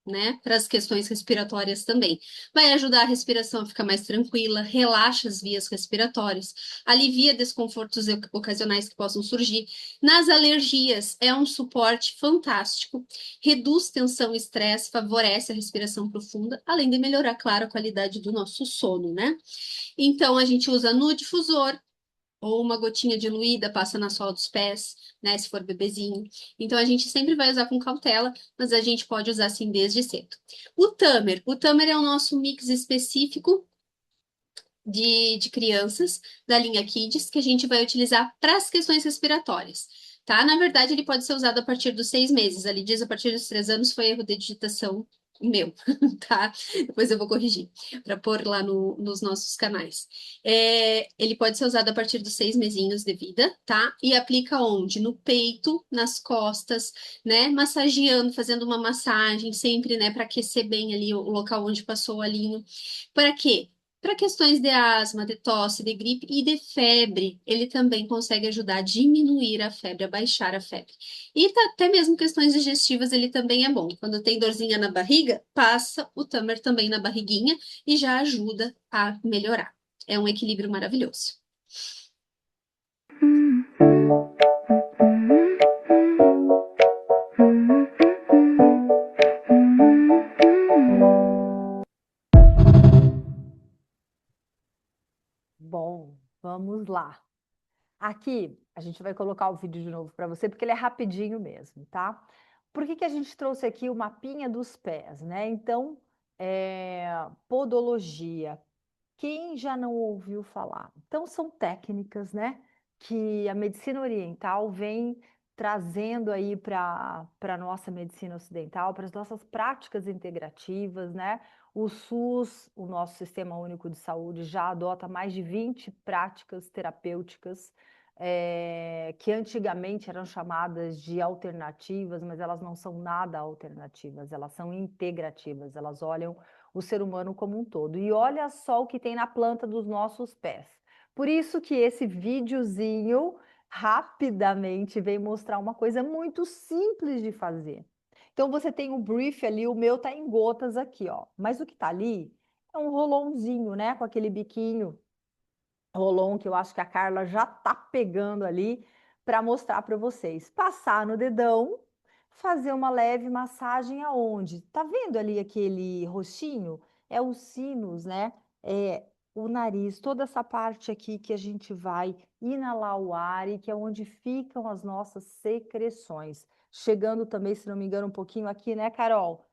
né, para as questões respiratórias também. Vai ajudar a respiração a ficar mais tranquila, relaxa as vias respiratórias, alivia desconfortos ocasionais que possam surgir. Nas alergias, é um suporte fantástico, reduz tensão e estresse, favorece a respiração profunda, além de melhorar, claro, a qualidade do nosso sono, né? Então, a gente usa no difusor, ou 1 gotinha diluída, passa na sola dos pés, né, se for bebezinho. Então, a gente sempre vai usar com cautela, mas a gente pode usar assim desde cedo. O Tamer é o nosso mix específico de crianças da linha Kids que a gente vai utilizar para as questões respiratórias, tá? Na verdade, ele pode ser usado a partir dos 6 meses. Ali diz a partir dos 3 anos foi erro de digitação meu, tá? Depois eu vou corrigir para pôr lá nos nossos canais. Ele pode ser usado a partir dos 6 mesinhos de vida, tá? E aplica onde? No peito, nas costas, né? Massageando, fazendo uma massagem sempre, né? Para aquecer bem ali o local onde passou o olhinho. Para quê? Para questões de asma, de tosse, de gripe e de febre, ele também consegue ajudar a diminuir a febre, a baixar a febre. E até mesmo questões digestivas, ele também é bom. Quando tem dorzinha na barriga, passa o Tamer também na barriguinha e já ajuda a melhorar. É um equilíbrio maravilhoso. Bom, vamos lá. Aqui a gente vai colocar o vídeo de novo para você, porque ele é rapidinho mesmo, tá? Por que que a gente trouxe aqui o mapinha dos pés, né? Então, podologia. Quem já não ouviu falar? Então, são técnicas, né, que a medicina oriental vem trazendo aí para a nossa medicina ocidental, para as nossas práticas integrativas, né? O SUS, o nosso Sistema Único de Saúde, já adota mais de 20 práticas terapêuticas, que antigamente eram chamadas de alternativas, mas elas não são nada alternativas, elas são integrativas, elas olham o ser humano como um todo. E olha só o que tem na planta dos nossos pés. Por isso que esse videozinho rapidamente vem mostrar uma coisa muito simples de fazer. Então você tem um brief ali, o meu tá em gotas aqui, ó. Mas o que tá ali é um rolãozinho, né, com aquele biquinho rolon que eu acho que a Carla já tá pegando ali para mostrar para vocês. Passar no dedão, fazer uma leve massagem aonde? Tá vendo ali aquele roxinho? É os sinos, né? É o nariz, toda essa parte aqui que a gente vai inalar o ar e que é onde ficam as nossas secreções. Chegando também, se não me engano, um pouquinho aqui, né, Carol?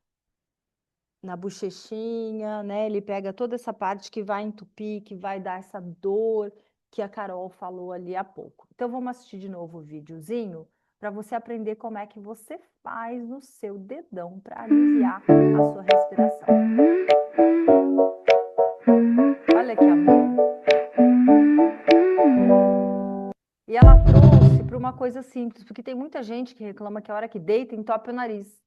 Na bochechinha, né? Ele pega toda essa parte que vai entupir, que vai dar essa dor que a Carol falou ali há pouco. Então vamos assistir de novo o videozinho para você aprender como é que você faz no seu dedão para aliviar a sua respiração. Olha que amor. E ela trouxe para uma coisa simples, porque tem muita gente que reclama que a hora que deita entope o nariz.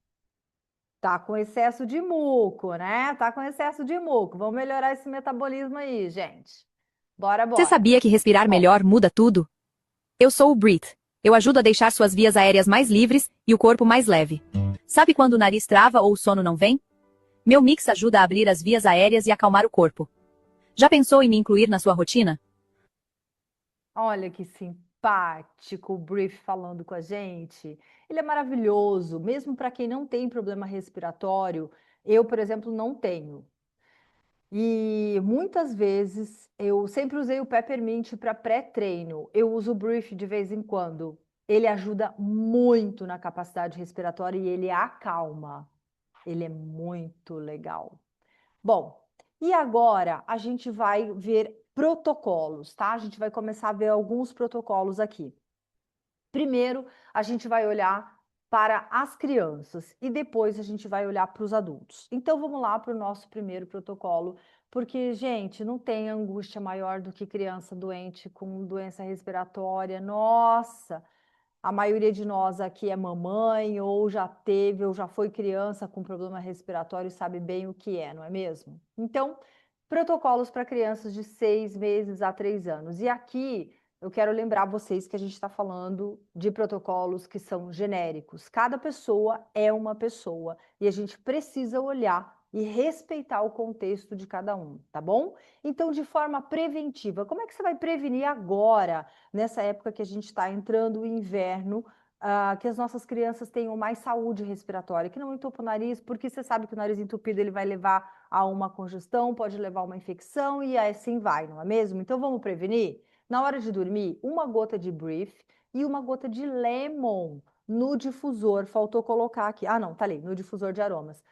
Tá com excesso de muco, né? Tá com excesso de muco. Vamos melhorar esse metabolismo aí, gente. Bora, Você bora. sabia que respirar Bom, melhor muda tudo? Eu sou o Breathe. Eu ajudo a deixar suas vias aéreas mais livres e o corpo mais leve. Sabe quando o nariz trava ou o sono não vem? Meu mix ajuda a abrir as vias aéreas e acalmar o corpo. Já pensou em me incluir na sua rotina? olha que simpático o Brief falando com a gente. Ele é maravilhoso, mesmo para quem não tem problema respiratório. Eu, por exemplo, não tenho. E muitas vezes eu sempre usei o Peppermint para pré-treino. Eu uso o Brief de vez em quando. Ele ajuda muito na capacidade respiratória e ele acalma. Ele é muito legal. Bom, e agora a gente vai ver protocolos, tá? A gente vai começar a ver alguns protocolos aqui. Primeiro, a gente vai olhar para as crianças e depois a gente vai olhar para os adultos. Então, vamos lá para o nosso primeiro protocolo, porque, gente, não tem angústia maior do que criança doente com doença respiratória. Nossa! A maioria de nós aqui é mamãe, ou já teve, ou já foi criança com problema respiratório e sabe bem o que é, não é mesmo? Então, protocolos para crianças de 6 meses a 3 anos. E aqui eu quero lembrar vocês que a gente está falando de protocolos que são genéricos. Cada pessoa é uma pessoa e a gente precisa olhar e respeitar o contexto de cada um, tá bom? Então, de forma preventiva, como é que você vai prevenir agora, nessa época que a gente está entrando o inverno, que as nossas crianças tenham mais saúde respiratória, que não entupa o nariz, porque você sabe que o nariz entupido ele vai levar a uma congestão, pode levar a uma infecção e assim vai, não é mesmo? Então vamos prevenir? Na hora de dormir, uma gota de Brief e uma gota de Lemon no difusor. Faltou colocar aqui. Ah, não, tá ali, no difusor de aromas.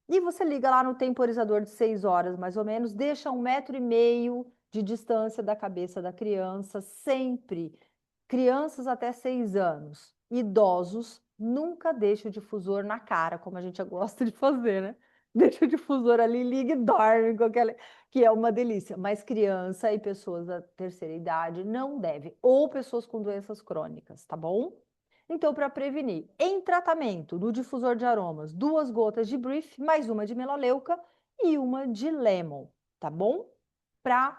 E você liga lá no temporizador de 6 horas, mais ou menos, deixa 1,5 m de distância da cabeça da criança, sempre. Crianças até 6 anos, idosos, nunca deixa o difusor na cara, como a gente gosta de fazer, né? Deixa o difusor ali, liga e dorme, que é uma delícia. Mas criança e pessoas da terceira idade não deve, ou pessoas com doenças crônicas, tá bom? Então, para prevenir, em tratamento, no difusor de aromas, 2 gotas de Brief, mais uma de melaleuca e uma de Lemon, tá bom? Para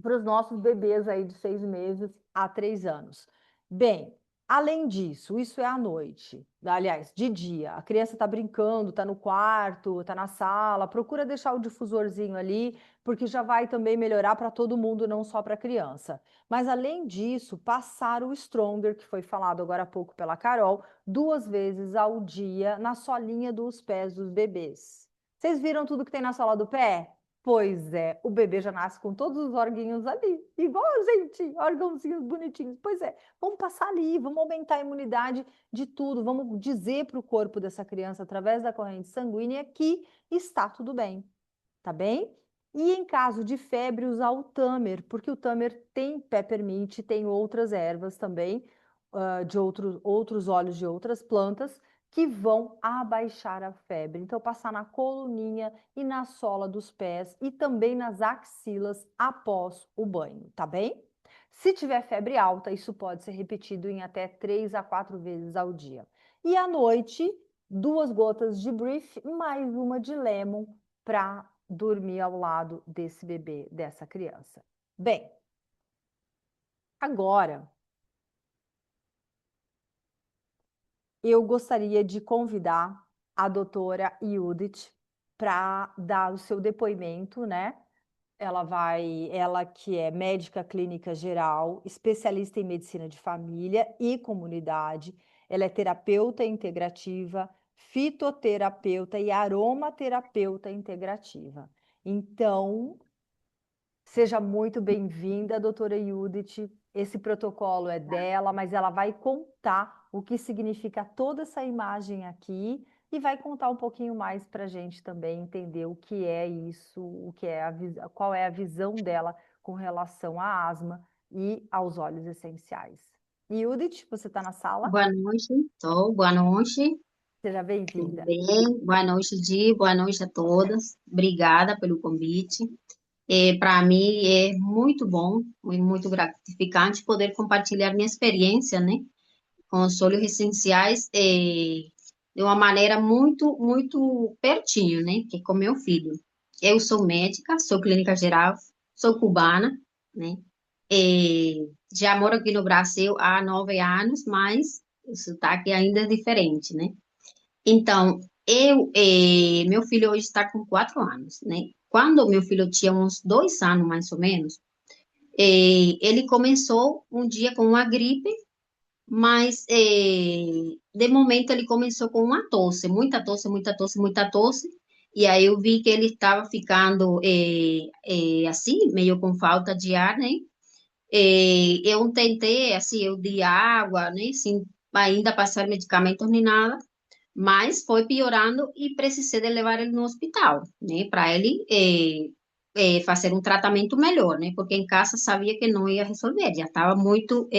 os nossos bebês aí de 6 meses a 3 anos. Bem, além disso, isso é à noite, aliás, de dia. A criança está brincando, está no quarto, está na sala, procura deixar o difusorzinho ali, porque já vai também melhorar para todo mundo, não só para a criança. Mas além disso, passar o Stronger, que foi falado agora há pouco pela Carol, 2 vezes ao dia na solinha dos pés dos bebês. Vocês viram tudo que tem na sola do pé? Pois é, o bebê já nasce com todos os orguinhos ali, igual a gente, órgãozinhos bonitinhos. Pois é, vamos passar ali, vamos aumentar a imunidade de tudo, vamos dizer para o corpo dessa criança, através da corrente sanguínea, que está tudo bem, tá bem? E em caso de febre, usar o Tamer, porque o Tamer tem peppermint, tem outras ervas também, de outros óleos de outras plantas, que vão abaixar a febre. Então, passar na coluninha e na sola dos pés e também nas axilas após o banho, tá bem? Se tiver febre alta, isso pode ser repetido em até 3 a 4 vezes ao dia. E à noite, 2 gotas de Brief, mais uma de Lemon para dormir ao lado desse bebê, dessa criança. Bem, agora eu gostaria de convidar a doutora Judith para dar o seu depoimento, né? Ela que é médica clínica geral, especialista em medicina de família e comunidade, ela é terapeuta integrativa, fitoterapeuta e aromaterapeuta integrativa. Então, seja muito bem-vinda, doutora Judith. Esse protocolo é dela, mas ela vai contar o que significa toda essa imagem aqui e vai contar um pouquinho mais para a gente também entender o que é isso, o que é qual é a visão dela com relação à asma e aos óleos essenciais. Judith, você está na sala? Boa noite, estou. Boa noite, Seja tudo bem-vinda. bem? Boa noite, Di. Boa noite a todas. Obrigada pelo convite. Para mim é muito bom e muito gratificante poder compartilhar minha experiência, né, com os óleos essenciais de uma maneira muito, muito pertinho, né, que é com meu filho. Eu sou médica, sou clínica geral, sou cubana, né, já moro aqui no Brasil há 9 anos, mas o sotaque ainda é diferente, né? Então, meu filho hoje está com 4 anos, né? Quando meu filho tinha uns 2 anos, mais ou menos, ele começou um dia com uma gripe, mas de momento ele começou com uma tosse, muita tosse, muita tosse, muita tosse, e aí eu vi que ele estava ficando assim, meio com falta de ar, né? Eu tentei, assim, eu dei água, né, sem ainda passar medicamentos nem nada, mas foi piorando e precisei de levar ele no hospital, né, para ele fazer um tratamento melhor, né, porque em casa sabia que não ia resolver, já estava muito,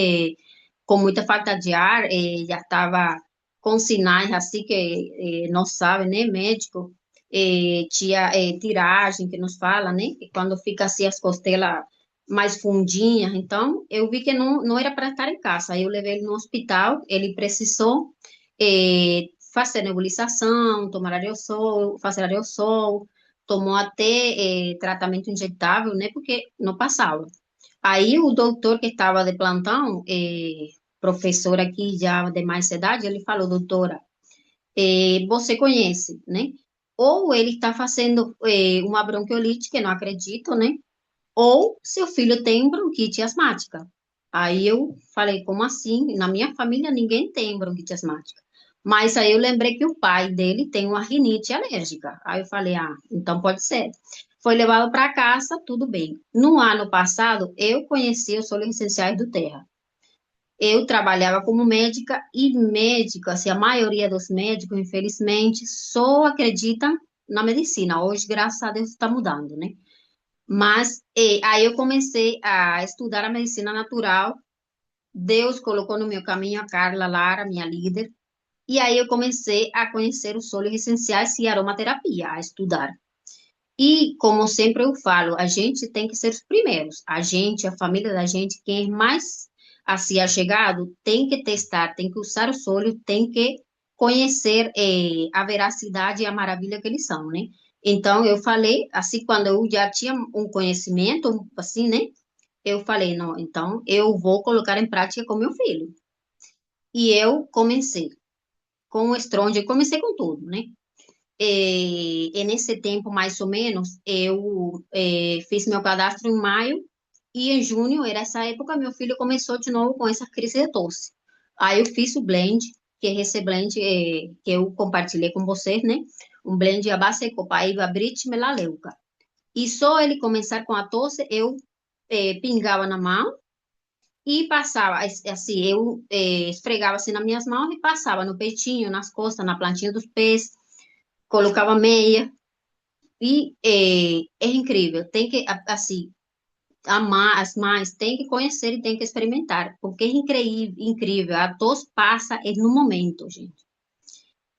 com muita falta de ar, já estava com sinais assim que não sabe, né, médico, tinha tiragem que nos fala, né, que quando fica assim as costelas mais fundinhas, então eu vi que não era para estar em casa, aí eu levei ele no hospital, ele precisou fazer nebulização, tomar aerosol, fazer aerosol, tomou até tratamento injetável, né, porque não passava. Aí o doutor que estava de plantão, professor aqui já de mais idade, ele falou, doutora, você conhece, né? Ou ele está fazendo uma bronquiolite, que não acredito, né? Ou seu filho tem bronquite asmática. Aí eu falei, como assim? Na minha família ninguém tem bronquite asmática. Mas aí eu lembrei que o pai dele tem uma rinite alérgica. Aí eu falei, então pode ser. Foi levado para casa, tudo bem. No ano passado, eu conheci os óleos essenciais do Terra. Eu trabalhava como médica e médica, assim, a maioria dos médicos, infelizmente, só acreditam na medicina. Hoje, graças a Deus, está mudando, né? Mas aí eu comecei a estudar a medicina natural. Deus colocou no meu caminho a Carla Lara, minha líder. E aí eu comecei a conhecer os óleos essenciais e aromaterapia, a estudar. E, como sempre eu falo, a gente tem que ser os primeiros. A gente, a família da gente, quem é mais assim achegado, tem que testar, tem que usar o solo, tem que conhecer a veracidade e a maravilha que eles são, né? Então, eu falei, assim, quando eu já tinha um conhecimento, assim, né? Eu falei, não, então eu vou colocar em prática com meu filho. E eu comecei com o Stronde, eu comecei com tudo, né? E nesse tempo, mais ou menos, eu fiz meu cadastro em maio e em junho, era essa época, meu filho começou de novo com essa crise de tosse. Aí eu fiz o blend, que é esse blend que eu compartilhei com vocês, né? Um blend à base de copaíba, brite e melaleuca. E só ele começar com a tosse, eu pingava na mão e passava, assim, eu esfregava assim nas minhas mãos e passava no peitinho, nas costas, na plantinha dos pés, colocava meia. E é incrível, tem que, assim, amar as mães, tem que conhecer e tem que experimentar, porque é incrível, incrível, a tos passa no momento, gente.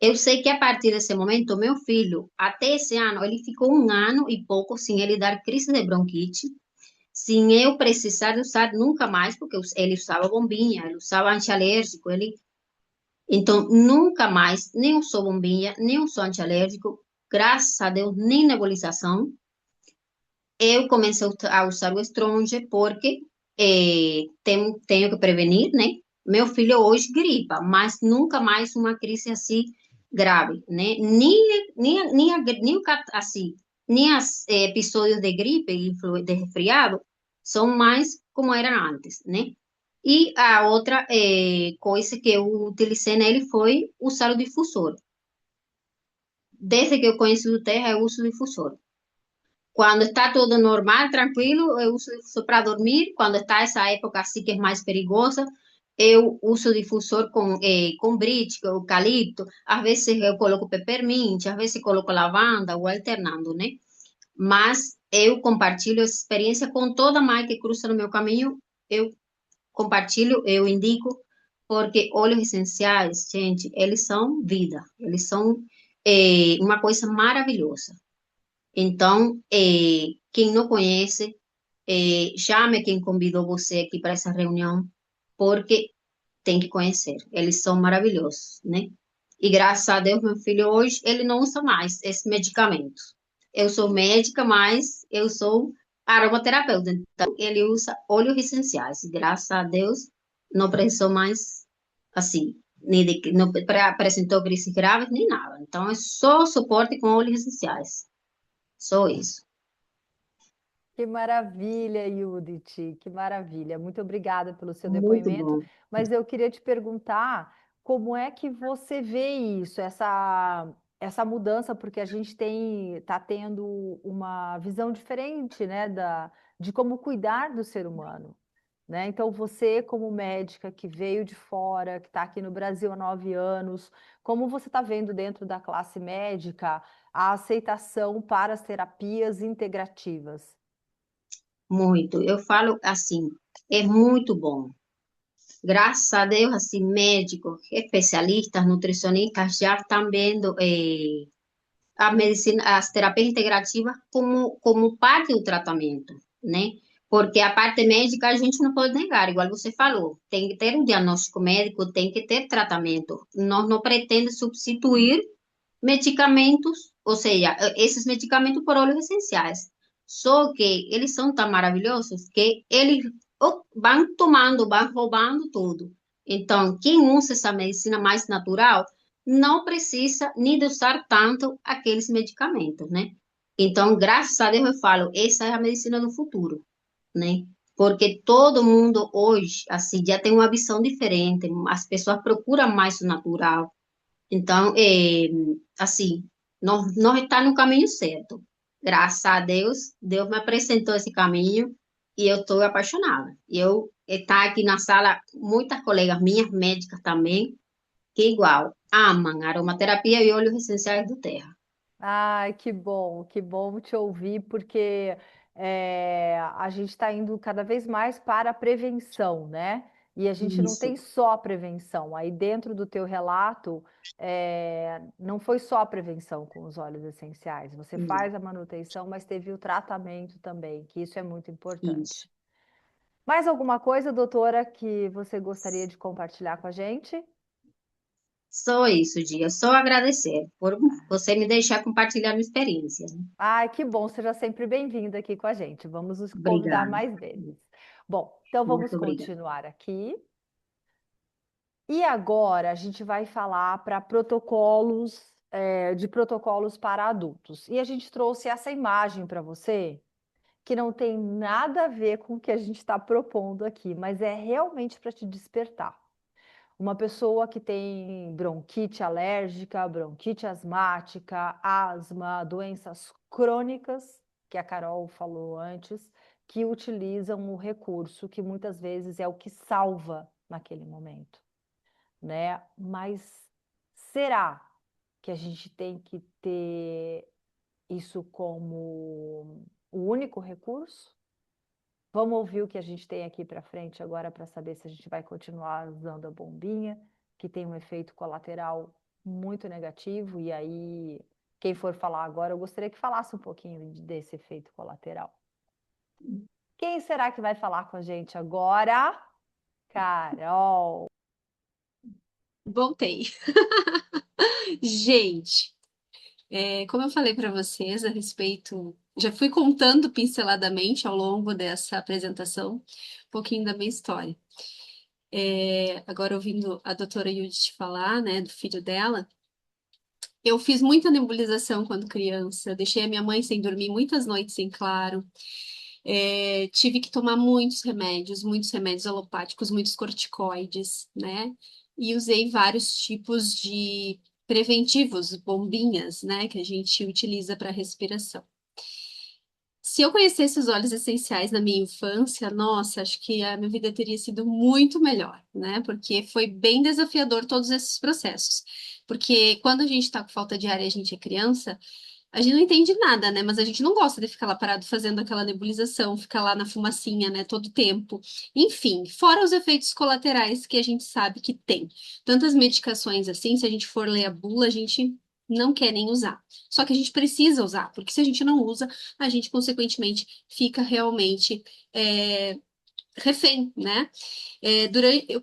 Eu sei que a partir desse momento, meu filho, até esse ano, ele ficou um ano e pouco sem ele dar crise de bronquite, sem eu precisar usar nunca mais, porque ele usava bombinha, ele usava antialérgico, ele... Então, nunca mais, nem usou bombinha, nem usou antialérgico, graças a Deus, nem nebulização. Eu comecei a usar o Stronge porque tenho que prevenir, né? Meu filho hoje gripa, mas nunca mais uma crise assim grave, né? Assim, nem os episódios de gripe e de resfriado são mais como eram antes, né? E a outra coisa que eu utilizei nele foi usar o difusor. Desde que eu conheço o Terra, eu uso o difusor. Quando está tudo normal, tranquilo, eu uso difusor para dormir. Quando está essa época assim que é mais perigosa, eu uso difusor com brite, com eucalipto. Às vezes eu coloco peppermint, às vezes coloco lavanda, ou alternando, né? Mas eu compartilho essa experiência com toda mãe que cruza no meu caminho. Eu compartilho, eu indico, porque óleos essenciais, gente, eles são vida. Eles são uma coisa maravilhosa. Então, quem não conhece, chame quem convidou você aqui para essa reunião, porque tem que conhecer. Eles são maravilhosos, né? E graças a Deus, meu filho hoje, ele não usa mais esses medicamentos. Eu sou médica, mas eu sou aromaterapeuta. Então, ele usa óleos essenciais. E graças a Deus, não precisou mais, assim, nem não apresentou crises graves, nem nada. Então, é só suporte com óleos essenciais. Só isso. Que maravilha, Judith, que maravilha. Muito obrigada pelo seu Muito depoimento. bom. Mas eu queria te perguntar como é que você vê isso, essa mudança, porque a gente está tendo uma visão diferente, né, de como cuidar do ser humano, né? Então, você, como médica que veio de fora, que está aqui no Brasil há 9 anos, como você está vendo dentro da classe médica a aceitação para as terapias integrativas? Muito. Eu falo assim, é muito bom. Graças a Deus, assim, médicos, especialistas, nutricionistas já estão vendo a medicina, as terapias integrativas como parte do tratamento, né? Porque a parte médica a gente não pode negar, igual você falou, tem que ter um diagnóstico médico, tem que ter tratamento. Nós não pretendemos substituir medicamentos, ou seja, esses medicamentos por óleos essenciais. Só que eles são tão maravilhosos que eles vão tomando, vão roubando tudo. Então, quem usa essa medicina mais natural não precisa nem de usar tanto aqueles medicamentos, né? Então, graças a Deus eu falo, essa é a medicina do futuro, né? Porque todo mundo hoje, assim, já tem uma visão diferente, as pessoas procuram mais o natural. Então, assim, nós está no caminho certo. Graças a Deus, Deus me apresentou esse caminho e eu estou apaixonada. Eu tá aqui na sala, muitas colegas minhas, médicas também, que igual, amam aromaterapia e óleos essenciais do terra. Ai, que bom te ouvir, porque a gente está indo cada vez mais para a prevenção, né? E a gente não tem Isso, só a prevenção. Aí dentro do teu relato, não foi só a prevenção com os óleos essenciais. Você não, faz a manutenção, mas teve o tratamento também, que isso é muito isso. importante. Mais alguma coisa, doutora, que você gostaria de compartilhar com a gente? Só isso, Dia. Só agradecer por você me deixar compartilhar minha experiência, né? Ai, que bom, seja sempre bem-vinda aqui com a gente. Vamos nos convidar Obrigada. mais vezes. Bom, então vamos Muito obrigada. continuar aqui. E agora a gente vai falar para protocolos, de protocolos para adultos. E a gente trouxe essa imagem para você, que não tem nada a ver com o que a gente está propondo aqui, mas é realmente para te despertar. Uma pessoa que tem bronquite alérgica, bronquite asmática, asma, doenças crônicas, que a Carol falou antes, que utilizam o recurso, que muitas vezes é o que salva naquele momento, né? Mas será que a gente tem que ter isso como o único recurso? Vamos ouvir o que a gente tem aqui para frente agora para saber se a gente vai continuar usando a bombinha, que tem um efeito colateral muito negativo. E aí, quem for falar agora, eu gostaria que falasse um pouquinho desse efeito colateral. Quem será que vai falar com a gente agora? Carol. Voltei. Gente, como eu falei para vocês a respeito, já fui contando pinceladamente ao longo dessa apresentação um pouquinho da minha história. Agora, ouvindo a doutora Judith falar, né, do filho dela, eu fiz muita nebulização quando criança, deixei a minha mãe sem dormir muitas noites em claro. Tive que tomar muitos remédios alopáticos, muitos corticoides, né? E usei vários tipos de preventivos, bombinhas, né, que a gente utiliza para respiração. Se eu conhecesse os óleos essenciais na minha infância, nossa, acho que a minha vida teria sido muito melhor, né? Porque foi bem desafiador todos esses processos. Porque quando a gente está com falta de ar e a gente é criança, a gente não entende nada, né? Mas a gente não gosta de ficar lá parado fazendo aquela nebulização, ficar lá na fumacinha, né? Todo tempo. Enfim, fora os efeitos colaterais que a gente sabe que tem. Tantas medicações assim, se a gente for ler a bula, a gente não quer nem usar. Só que a gente precisa usar, porque se a gente não usa, a gente, consequentemente, fica realmente refém, né?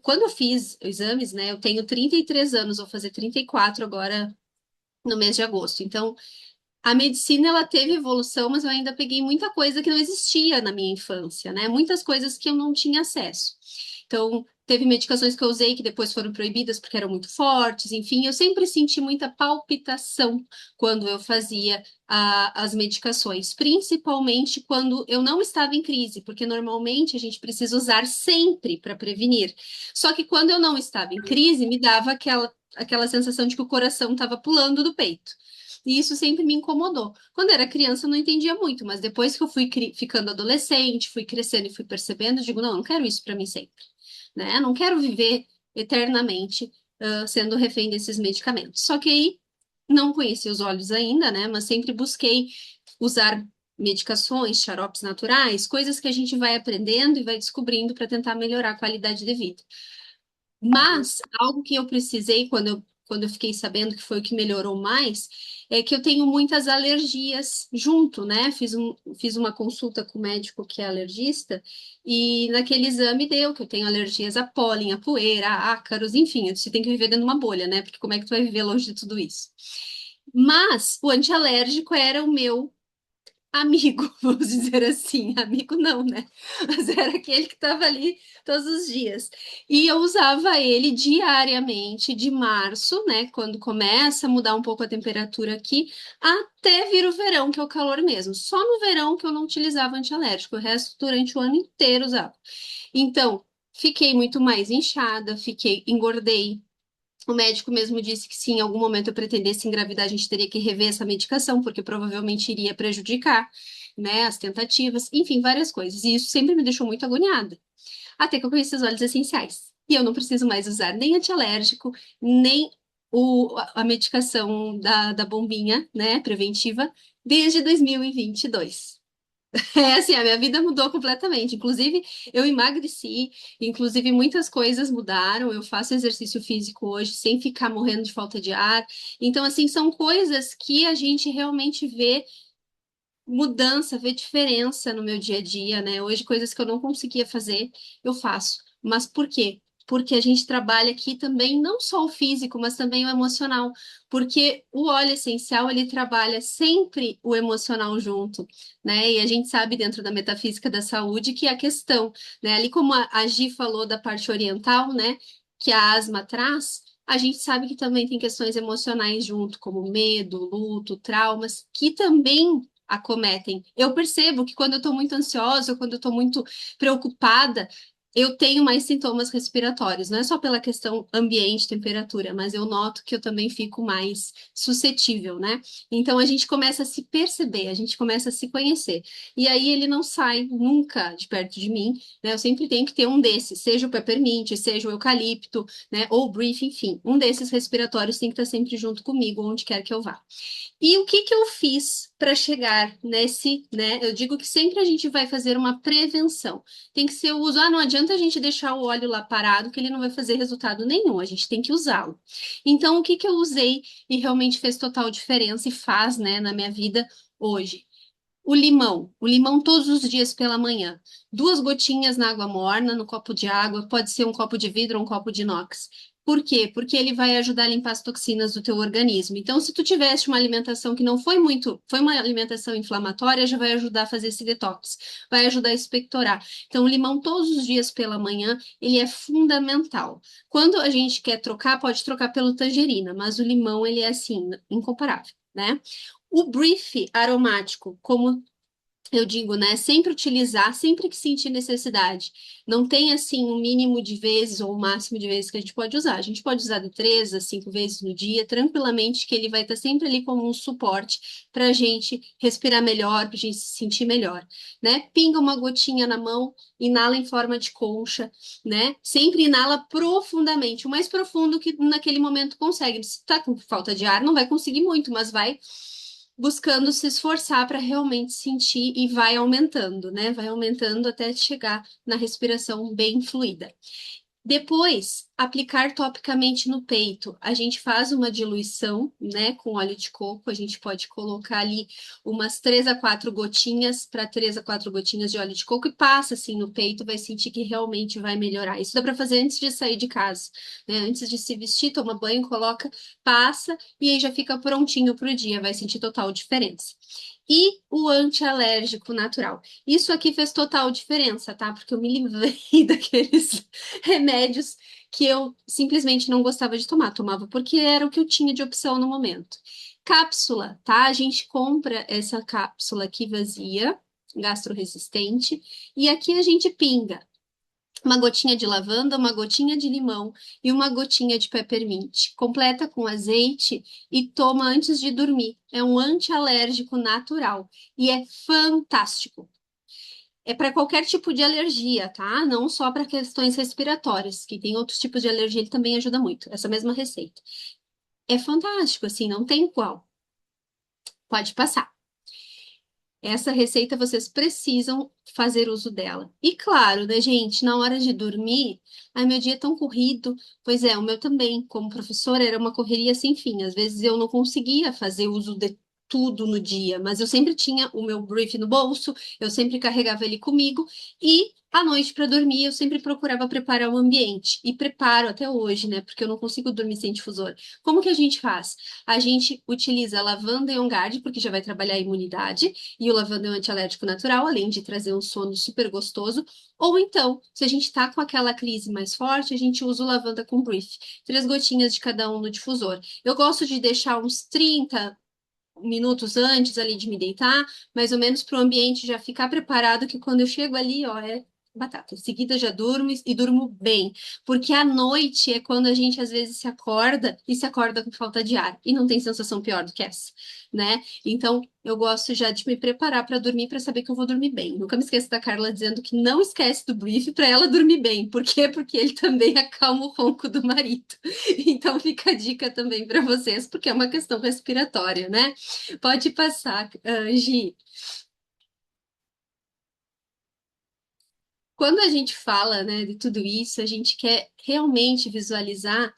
Quando eu fiz os exames, né? Eu tenho 33 anos, vou fazer 34 agora no mês de agosto. Então, a medicina, ela teve evolução, mas eu ainda peguei muita coisa que não existia na minha infância, né? Muitas coisas que eu não tinha acesso. Então, teve medicações que eu usei que depois foram proibidas porque eram muito fortes, enfim, eu sempre senti muita palpitação quando eu fazia as medicações, principalmente quando eu não estava em crise, porque normalmente a gente precisa usar sempre para prevenir. Só que quando eu não estava em crise, me dava aquela sensação de que o coração estava pulando do peito. E isso sempre me incomodou. Quando eu era criança, eu não entendia muito, mas depois que eu fui ficando adolescente, fui crescendo e fui percebendo, eu digo, não, eu não quero isso para mim sempre, né? Eu não quero viver eternamente sendo refém desses medicamentos. Só que aí não conheci os óleos ainda, né? Mas sempre busquei usar medicações, xaropes naturais, coisas que a gente vai aprendendo e vai descobrindo para tentar melhorar a qualidade de vida. Mas algo que eu precisei quando eu fiquei sabendo que foi o que melhorou mais, é que eu tenho muitas alergias junto, né? Fiz uma consulta com o médico que é alergista, e naquele exame deu que eu tenho alergias a pólen, a poeira, a ácaros, enfim, você tem que viver dentro de uma bolha, né? Porque como é que tu vai viver longe de tudo isso? Mas o antialérgico era o meu amigo, vamos dizer assim, amigo não, né? Mas era aquele que estava ali todos os dias. E eu usava ele diariamente, de março, né? Quando começa a mudar um pouco a temperatura aqui, até vir o verão, que é o calor mesmo. Só no verão que eu não utilizava antialérgico, o resto durante o ano inteiro usava. Então, fiquei muito mais inchada, engordei. O médico mesmo disse que se em algum momento eu pretendesse engravidar, a gente teria que rever essa medicação, porque provavelmente iria prejudicar, né, as tentativas, enfim, várias coisas. E isso sempre me deixou muito agoniada. Até que eu conheci os óleos essenciais. E eu não preciso mais usar nem antialérgico, nem a medicação da bombinha, né, preventiva, desde 2022. É assim, a minha vida mudou completamente. Inclusive, eu emagreci, inclusive muitas coisas mudaram. Eu faço exercício físico hoje sem ficar morrendo de falta de ar. Então, assim, são coisas que a gente realmente vê mudança, vê diferença no meu dia a dia, né? Hoje, coisas que eu não conseguia fazer, eu faço. Mas por quê? Porque a gente trabalha aqui também não só o físico, mas também o emocional. Porque o óleo essencial, ele trabalha sempre o emocional junto, né? E a gente sabe dentro da metafísica da saúde que a questão, né? Ali como a Gi falou da parte oriental, né? Que a asma traz, a gente sabe que também tem questões emocionais junto, como medo, luto, traumas, que também acometem. Eu percebo que quando eu estou muito ansiosa, ou quando eu estou muito preocupada, eu tenho mais sintomas respiratórios, não é só pela questão ambiente, temperatura, mas eu noto que eu também fico mais suscetível, né? Então a gente começa a se perceber, a gente começa a se conhecer. E aí ele não sai nunca de perto de mim, né? Eu sempre tenho que ter um desses, seja o peppermint, seja o eucalipto, né? Ou o brief, enfim, um desses respiratórios tem que estar sempre junto comigo, onde quer que eu vá. E o que que eu fiz para chegar nesse, né? Eu digo que sempre a gente vai fazer uma prevenção. Tem que ser o uso. Ah, não adianta a gente deixar o óleo lá parado, que ele não vai fazer resultado nenhum. A gente tem que usá-lo. Então, o que que eu usei e realmente fez total diferença e faz, né, na minha vida hoje? O limão todos os dias pela manhã. 2 gotinhas na água morna, no copo de água, pode ser um copo de vidro ou um copo de inox. Por quê? Porque ele vai ajudar a limpar as toxinas do teu organismo. Então, se tu tivesse uma alimentação que não foi muito, foi uma alimentação inflamatória, já vai ajudar a fazer esse detox, vai ajudar a expectorar. Então, o limão todos os dias pela manhã, ele é fundamental. Quando a gente quer trocar, pode trocar pelo tangerina, mas o limão, ele é assim, incomparável, né? O brief aromático, como eu digo, né? Sempre utilizar, sempre que sentir necessidade. Não tem, assim, um mínimo de vezes ou o máximo de vezes que a gente pode usar. A gente pode usar de 3 a 5 vezes no dia, tranquilamente, que ele vai estar sempre ali como um suporte para a gente respirar melhor, para a gente se sentir melhor, né? Pinga uma gotinha na mão, inala em forma de concha, né? Sempre inala profundamente, o mais profundo que naquele momento consegue. Se tá com falta de ar, não vai conseguir muito, mas vai buscando se esforçar para realmente sentir e vai aumentando, né? Vai aumentando até chegar na respiração bem fluida. Depois, aplicar topicamente no peito. A gente faz uma diluição, né, com óleo de coco. A gente pode colocar ali umas 3 a 4 gotinhas para 3 a 4 gotinhas de óleo de coco e passa assim no peito, vai sentir que realmente vai melhorar. Isso dá para fazer antes de sair de casa, né? Antes de se vestir, toma banho, coloca, passa e aí já fica prontinho para o dia. Vai sentir total diferença. E o antialérgico natural. Isso aqui fez total diferença, tá? Porque eu me livrei daqueles remédios que eu simplesmente não gostava de tomar. Tomava porque era o que eu tinha de opção no momento. Cápsula, tá? A gente compra essa cápsula aqui vazia, gastroresistente, e aqui a gente pinga uma gotinha de lavanda, uma gotinha de limão e uma gotinha de peppermint. Completa com azeite e toma antes de dormir. É um antialérgico natural e é fantástico. É para qualquer tipo de alergia, tá? Não só para questões respiratórias, que tem outros tipos de alergia, ele também ajuda muito. Essa mesma receita. É fantástico, assim, não tem igual. Pode passar. Essa receita vocês precisam fazer uso dela. E claro, né, gente, na hora de dormir, ai, meu dia é tão corrido. Pois é, o meu também, como professora, era uma correria sem fim. Às vezes eu não conseguia fazer uso de tudo no dia, mas eu sempre tinha o meu brief no bolso, eu sempre carregava ele comigo e à noite para dormir eu sempre procurava preparar o ambiente e preparo até hoje, né? Porque eu não consigo dormir sem difusor. Como que a gente faz? A gente utiliza lavanda e on guard, porque já vai trabalhar a imunidade. E o lavanda é um antialérgico natural, além de trazer um sono super gostoso. Ou então, se a gente está com aquela crise mais forte, a gente usa o lavanda com brief. 3 gotinhas de cada um no difusor. Eu gosto de deixar uns 30 minutos antes ali de me deitar, mais ou menos para o ambiente já ficar preparado, que quando eu chego ali, ó, é batata. Em seguida já durmo e durmo bem, porque à noite é quando a gente às vezes se acorda e se acorda com falta de ar e não tem sensação pior do que essa, né? Então eu gosto já de me preparar para dormir para saber que eu vou dormir bem. Nunca me esqueço da Carla dizendo que não esquece do brief para ela dormir bem. Por quê? Porque ele também acalma o ronco do marido. Então fica a dica também para vocês, porque é uma questão respiratória, né? Pode passar, Gi. Quando a gente fala, né, de tudo isso, a gente quer realmente visualizar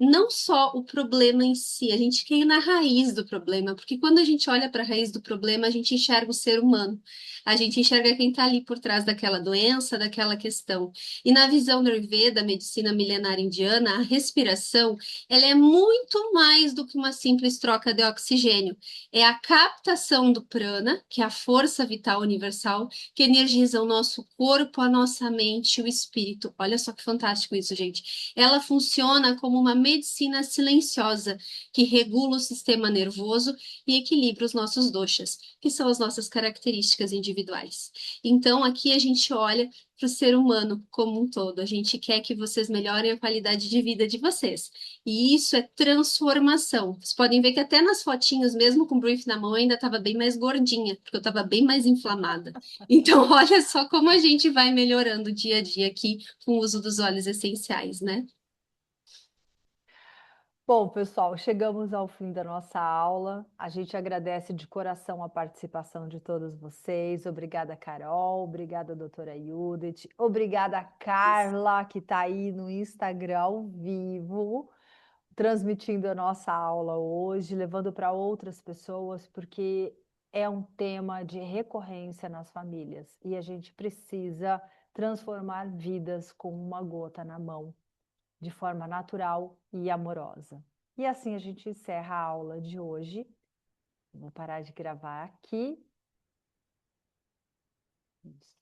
não só o problema em si, a gente quer ir na raiz do problema, porque quando a gente olha para a raiz do problema, a gente enxerga o ser humano, a gente enxerga quem está ali por trás daquela doença, daquela questão. E na visão do Ayurveda, da medicina milenar indiana, a respiração, ela é muito mais do que uma simples troca de oxigênio. É a captação do prana, que é a força vital universal, que energiza o nosso corpo, a nossa mente e o espírito. Olha só que fantástico isso, gente. Ela funciona como uma medicina silenciosa que regula o sistema nervoso e equilibra os nossos doshas, que são as nossas características individuais. Então, aqui a gente olha para o ser humano como um todo. A gente quer que vocês melhorem a qualidade de vida de vocês. E isso é transformação. Vocês podem ver que até nas fotinhos, mesmo com o brief na mão, eu ainda estava bem mais gordinha, porque eu estava bem mais inflamada. Então, olha só como a gente vai melhorando dia a dia aqui com o uso dos óleos essenciais, né? Bom, pessoal, chegamos ao fim da nossa aula. A gente agradece de coração a participação de todos vocês. Obrigada, Carol. Obrigada, doutora Judith. Obrigada, Carla, que está aí no Instagram ao vivo, transmitindo a nossa aula hoje, levando para outras pessoas, porque é um tema de recorrência nas famílias e a gente precisa transformar vidas com uma gota na mão, de forma natural e amorosa. E assim a gente encerra a aula de hoje. Vou parar de gravar aqui. Isso.